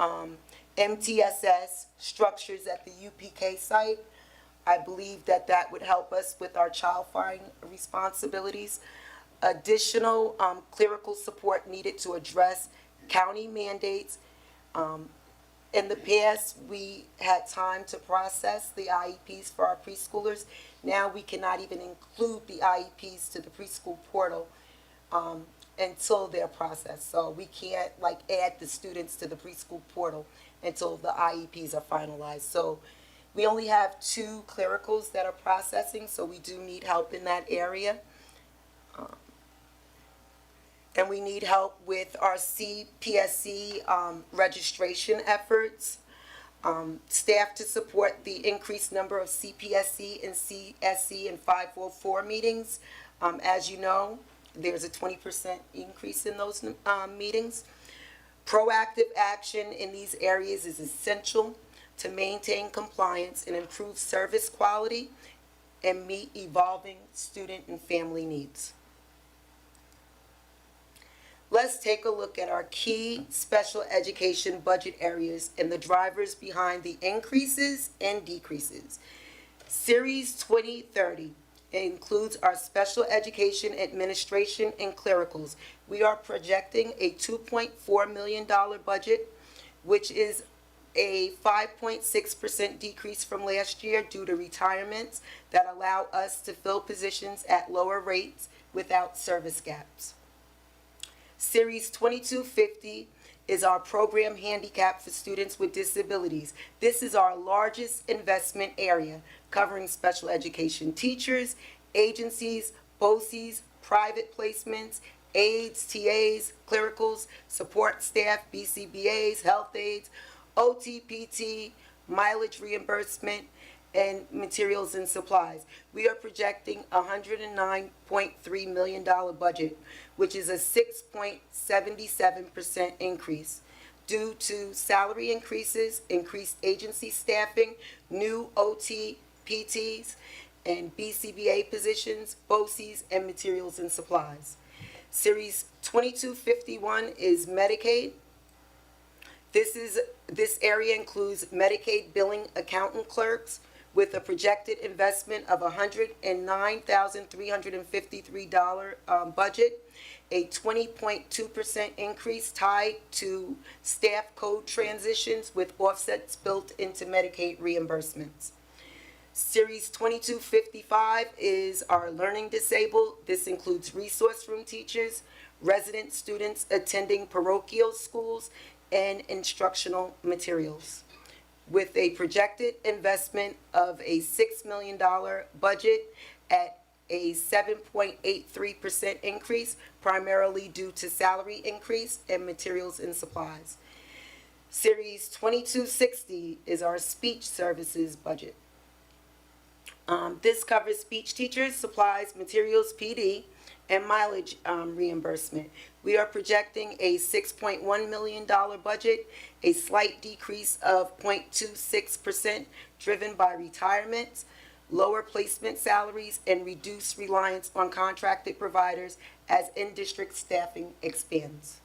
MTSS structures at the UPK site. I believe that that would help us with our child find responsibilities. Additional clerical support needed to address county mandates. In the past, we had time to process the IEPs for our preschoolers. Now we cannot even include the IEPs to the preschool portal until they're processed. So we can't add the students to the preschool portal until the IEPs are finalized. So we only have 2 clericals that are processing, so we do need help in that area. And we need help with our CPSC registration efforts, staff to support the increased number of CPSC and CSC and 504 meetings. As you know, there's a 20% increase in those meetings. Proactive action in these areas is essential to maintain compliance and improve service quality and meet evolving student and family needs. Let's take a look at our key special education budget areas and the drivers behind the increases and decreases. Series 2030 includes our special education administration and clericals. We are projecting a $2.4 million budget, which is a 5.6% decrease from last year due to retirements that allow us to fill positions at lower rates without service gaps. Series 2250 is our program handicap for students with disabilities. This is our largest investment area, covering special education teachers, agencies, BOCES, private placements, aides, TAs, clericals, support staff, BCBAs, health aides, OTPT, mileage reimbursement, and materials and supplies. We are projecting a $109.3 million budget, which is a 6.77% increase due to salary increases, increased agency staffing, new OTPTs, and BCBA positions, BOCES, and materials and supplies. Series 2251 is Medicaid. This area includes Medicaid billing accountant clerks, with a projected investment of $109,353 budget, a 20.2% increase tied to staff code transitions with offsets built into Medicaid reimbursements. Series 2255 is our learning disabled. This includes resource room teachers, resident students attending parochial schools, and instructional materials. With a projected investment of a $6 million budget at a 7.83% increase, primarily due to salary increase and materials and supplies. Series 2260 is our speech services budget. This covers speech teachers, supplies, materials, PD, and mileage reimbursement. We are projecting a $6.1 million budget, a slight decrease of 0.26% driven by retirements, lower placement salaries, and reduced reliance on contracted providers as in-district staffing expands.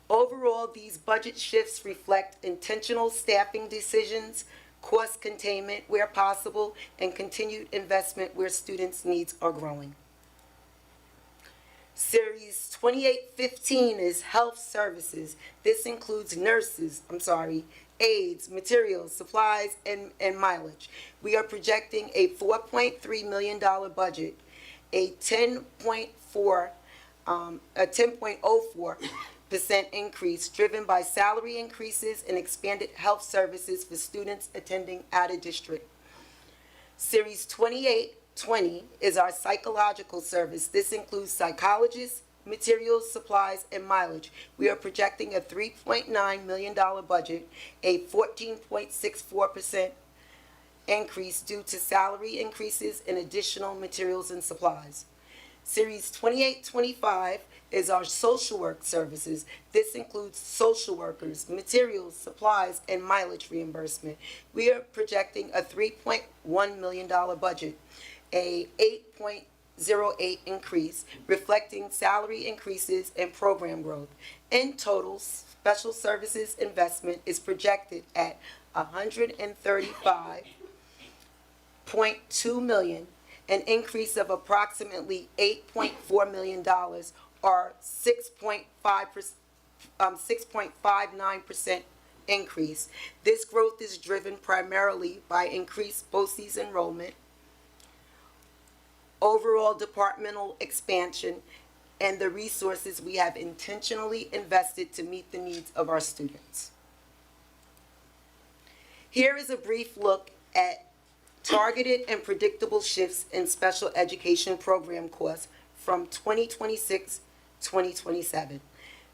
Overall, these budget shifts reflect intentional staffing decisions, cost containment where possible, and continued investment where students' needs are growing. Series 2815 is health services. This includes aides, materials, supplies, and mileage. We are projecting a $4.3 million budget, a 10.04% increase driven by salary increases and expanded health services for students attending out of district. Series 2820 is our psychological service. This includes psychologists, materials, supplies, and mileage. We are projecting a $3.9 million budget, a 14.64% increase due to salary increases and additional materials and supplies. Series 2825 is our social work services. This includes social workers, materials, supplies, and mileage reimbursement. We are projecting a $3.1 million budget, a 8.08 increase, reflecting salary increases and program growth. In total, special services investment is projected at $135.2 million, an increase of approximately $8.4 million, or 6.59% increase. This growth is driven primarily by increased BOCES enrollment, overall departmental expansion, and the resources we have intentionally invested to meet the needs of our students. Here is a brief look at targeted and predictable shifts in special education program costs from 2026-2027.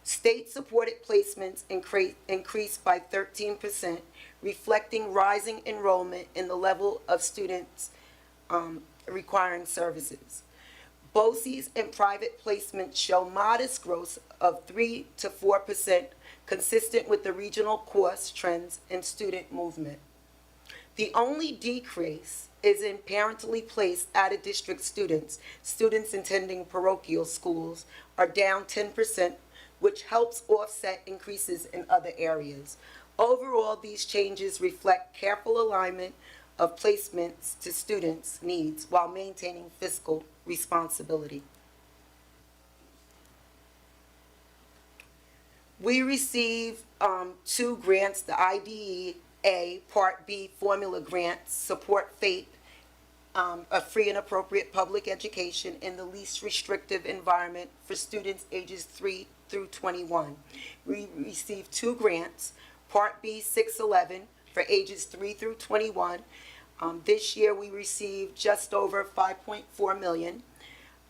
State-supported placements increased by 13%, reflecting rising enrollment in the level of students requiring services. BOCES and private placements show modest growth of 3 to 4%, consistent with the regional cost trends and student movement. The only decrease is in parentally placed out-of-district students. Students attending parochial schools are down 10%, which helps offset increases in other areas. Overall, these changes reflect careful alignment of placements to students' needs while maintaining fiscal responsibility. We receive 2 grants, the IDEA Part B formula grants, support FAPE, a free and appropriate public education in the least restrictive environment for students ages 3 through 21. We received 2 grants, Part B 611 for ages 3 through 21. This year we received just over $5.4 million.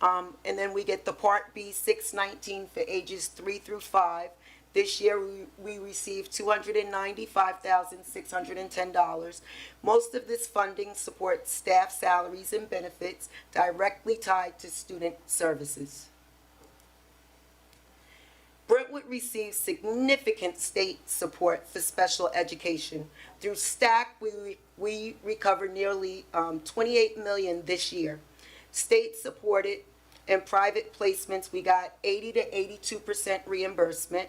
And then we get the Part B 619 for ages 3 through 5. This year, we received $295,610. Most of this funding supports staff salaries and benefits directly tied to student services. Brentwood receives significant state support for special education. Through STAC, we recovered nearly $28 million this year. State supported and private placements, we got 80 to 82% reimbursement.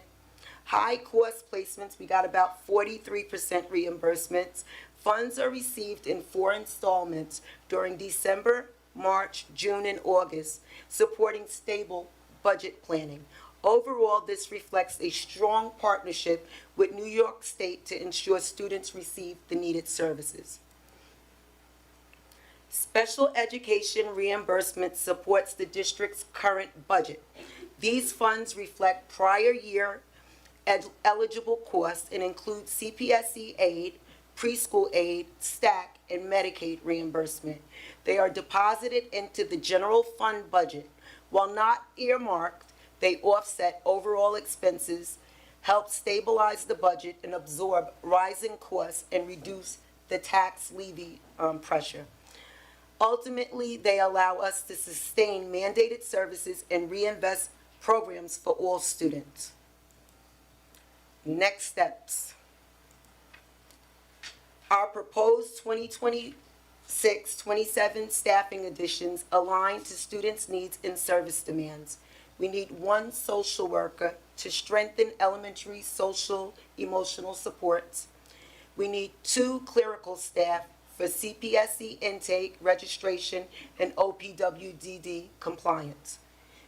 High cost placements, we got about 43% reimbursements. Funds are received in 4 installments during December, March, June, and August, supporting stable budget planning. Overall, this reflects a strong partnership with New York State to ensure students receive the needed services. Special education reimbursement supports the district's current budget. These funds reflect prior year eligible costs and include CPSE aid, preschool aid, STAC, and Medicaid reimbursement. They are deposited into the general fund budget. While not earmarked, they offset overall expenses, help stabilize the budget, and absorb rising costs and reduce the tax levy pressure. Ultimately, they allow us to sustain mandated services and reinvest programs for all students. Next steps. Our proposed 2026-27 staffing additions align to students' needs and service demands. We need 1 social worker to strengthen elementary social emotional supports. We need 2 clerical staff for CPSE intake, registration, and OPWDD compliance.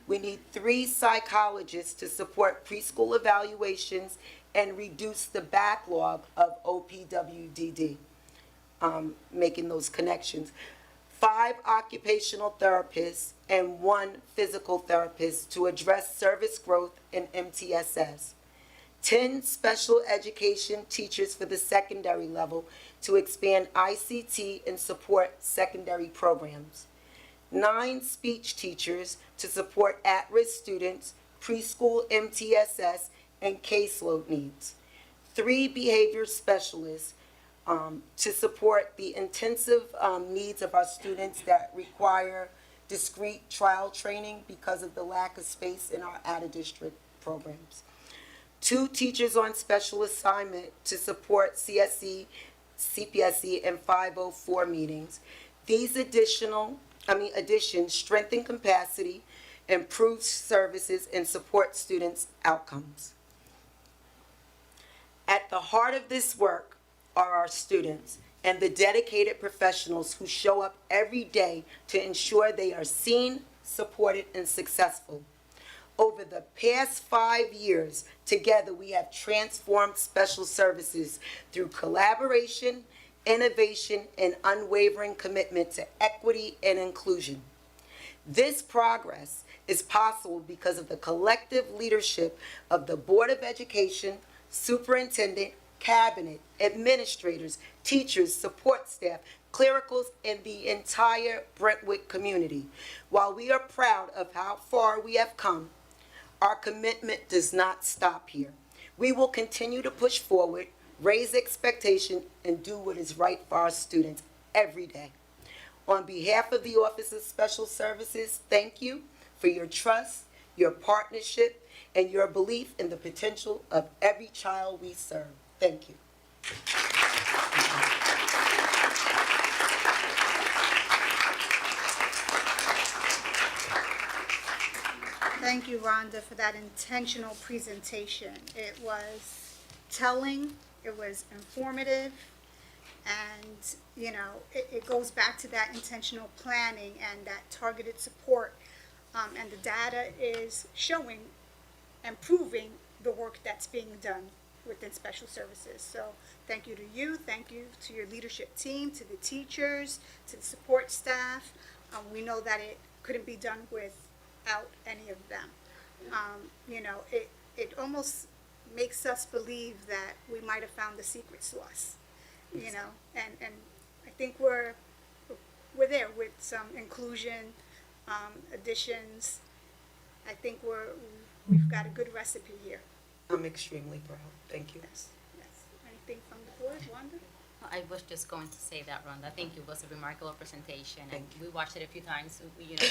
We need 3 psychologists to support preschool evaluations and reduce the backlog of OPWDD, making those connections. 5 occupational therapists and 1 physical therapist to address service growth in MTSS. 10 special education teachers for the secondary level to expand ICT and support secondary programs. 9 speech teachers to support at-risk students, preschool MTSS, and caseload needs. 3 behavior specialists to support the intensive needs of our students that require discrete trial training because of the lack of space in our out-of-district programs. 2 teachers on special assignment to support CSE, CPSE, and 504 meetings. These additions strengthen capacity, improve services, and support students' outcomes. At the heart of this work are our students and the dedicated professionals who show up every day to ensure they are seen, supported, and successful. Over the past 5 years, together we have transformed special services through collaboration, innovation, and unwavering commitment to equity and inclusion. This progress is possible because of the collective leadership of the Board of Education, Superintendent, Cabinet, administrators, teachers, support staff, clericals, and the entire Brentwood community. While we are proud of how far we have come, our commitment does not stop here. We will continue to push forward, raise expectation, and do what is right for our students every day. On behalf of the Office of Special Services, thank you for your trust, your partnership, and your belief in the potential of every child we serve. Thank you. Thank you, Rhonda, for that intentional presentation. It was telling, it was informative, and, you know, it goes back to that intentional planning and that targeted support, and the data is showing and proving the work that's being done within special services. So thank you to you, thank you to your leadership team, to the teachers, to the support staff. We know that it couldn't be done without any of them. You know, it almost makes us believe that we might have found the secret sauce, you know, and I think we're there with some inclusion, additions. I think we've got a good recipe here. I'm extremely proud. Thank you. Yes. Anything from the board, Wanda? I was just going to say that, Rhonda. I think it was a remarkable presentation. And Thank you. we watched it a few times, you know,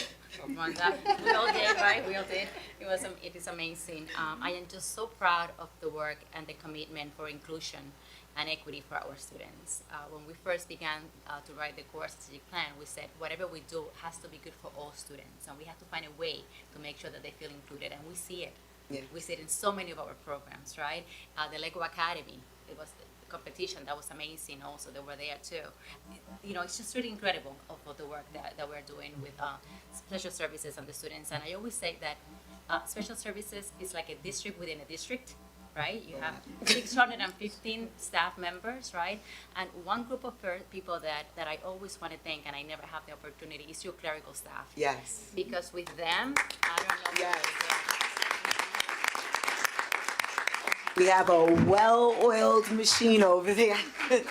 Rhonda. We all did, right? We all did. It is amazing. I am just so proud of the work and the commitment for inclusion and equity for our students. When we first began to write the core strategic plan, we said whatever we do has to be good for all students, and we have to find a way to make sure that they feel included, and we see it. Yeah. We see it in so many of our programs, right? The Lego Academy, it was competition. That was amazing also. They were there too. You know, it's just really incredible of the work that we're doing with special services and the students. And I always say that special services is like a district within a district, right? You have 615 staff members, right? And one group of people that I always want to thank, and I never have the opportunity, is your clerical staff. Yes. Because with them, I don't know. Yes. We have a well-oiled machine over there. But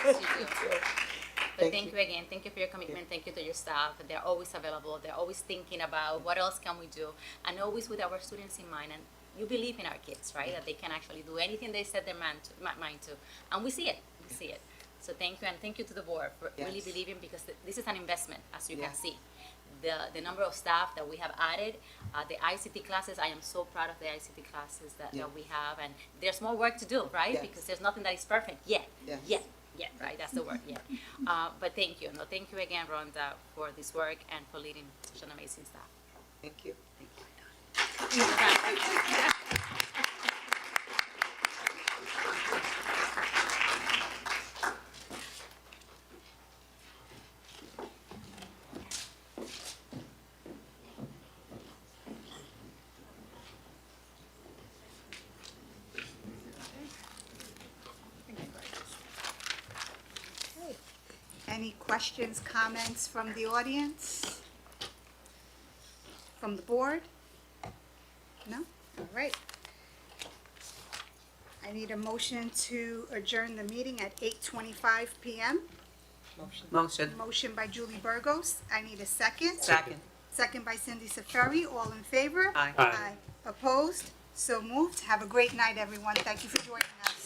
thank you again. Thank you for your commitment. Thank you to your staff. They're always available. They're always thinking about what else can we do, and always with our students in mind. And you believe in our kids, right? That they can actually do anything they set their mind to, and we see it. We see it. So thank you, and thank you to the board for really believing, because this is an investment, as you can see. The number of staff that we have added, the ICT classes, I am so proud of the ICT classes that we have, and there's more work to do, right? Yes. Because there's nothing that is perfect yet. Yes. Yet, right? That's the word, yet. But thank you. No, thank you again, Rhonda, for this work and for leading such an amazing staff. Thank you. Any questions, comments from the audience? From the board? No? All right. I need a motion to adjourn the meeting at 8:25 PM. Motion. Motion by Julie Burgos. I need a second. Second. Second by Cindy Seferi. All in favor? Aye. Aye. Opposed? So moved. Have a great night, everyone. Thank you for joining us.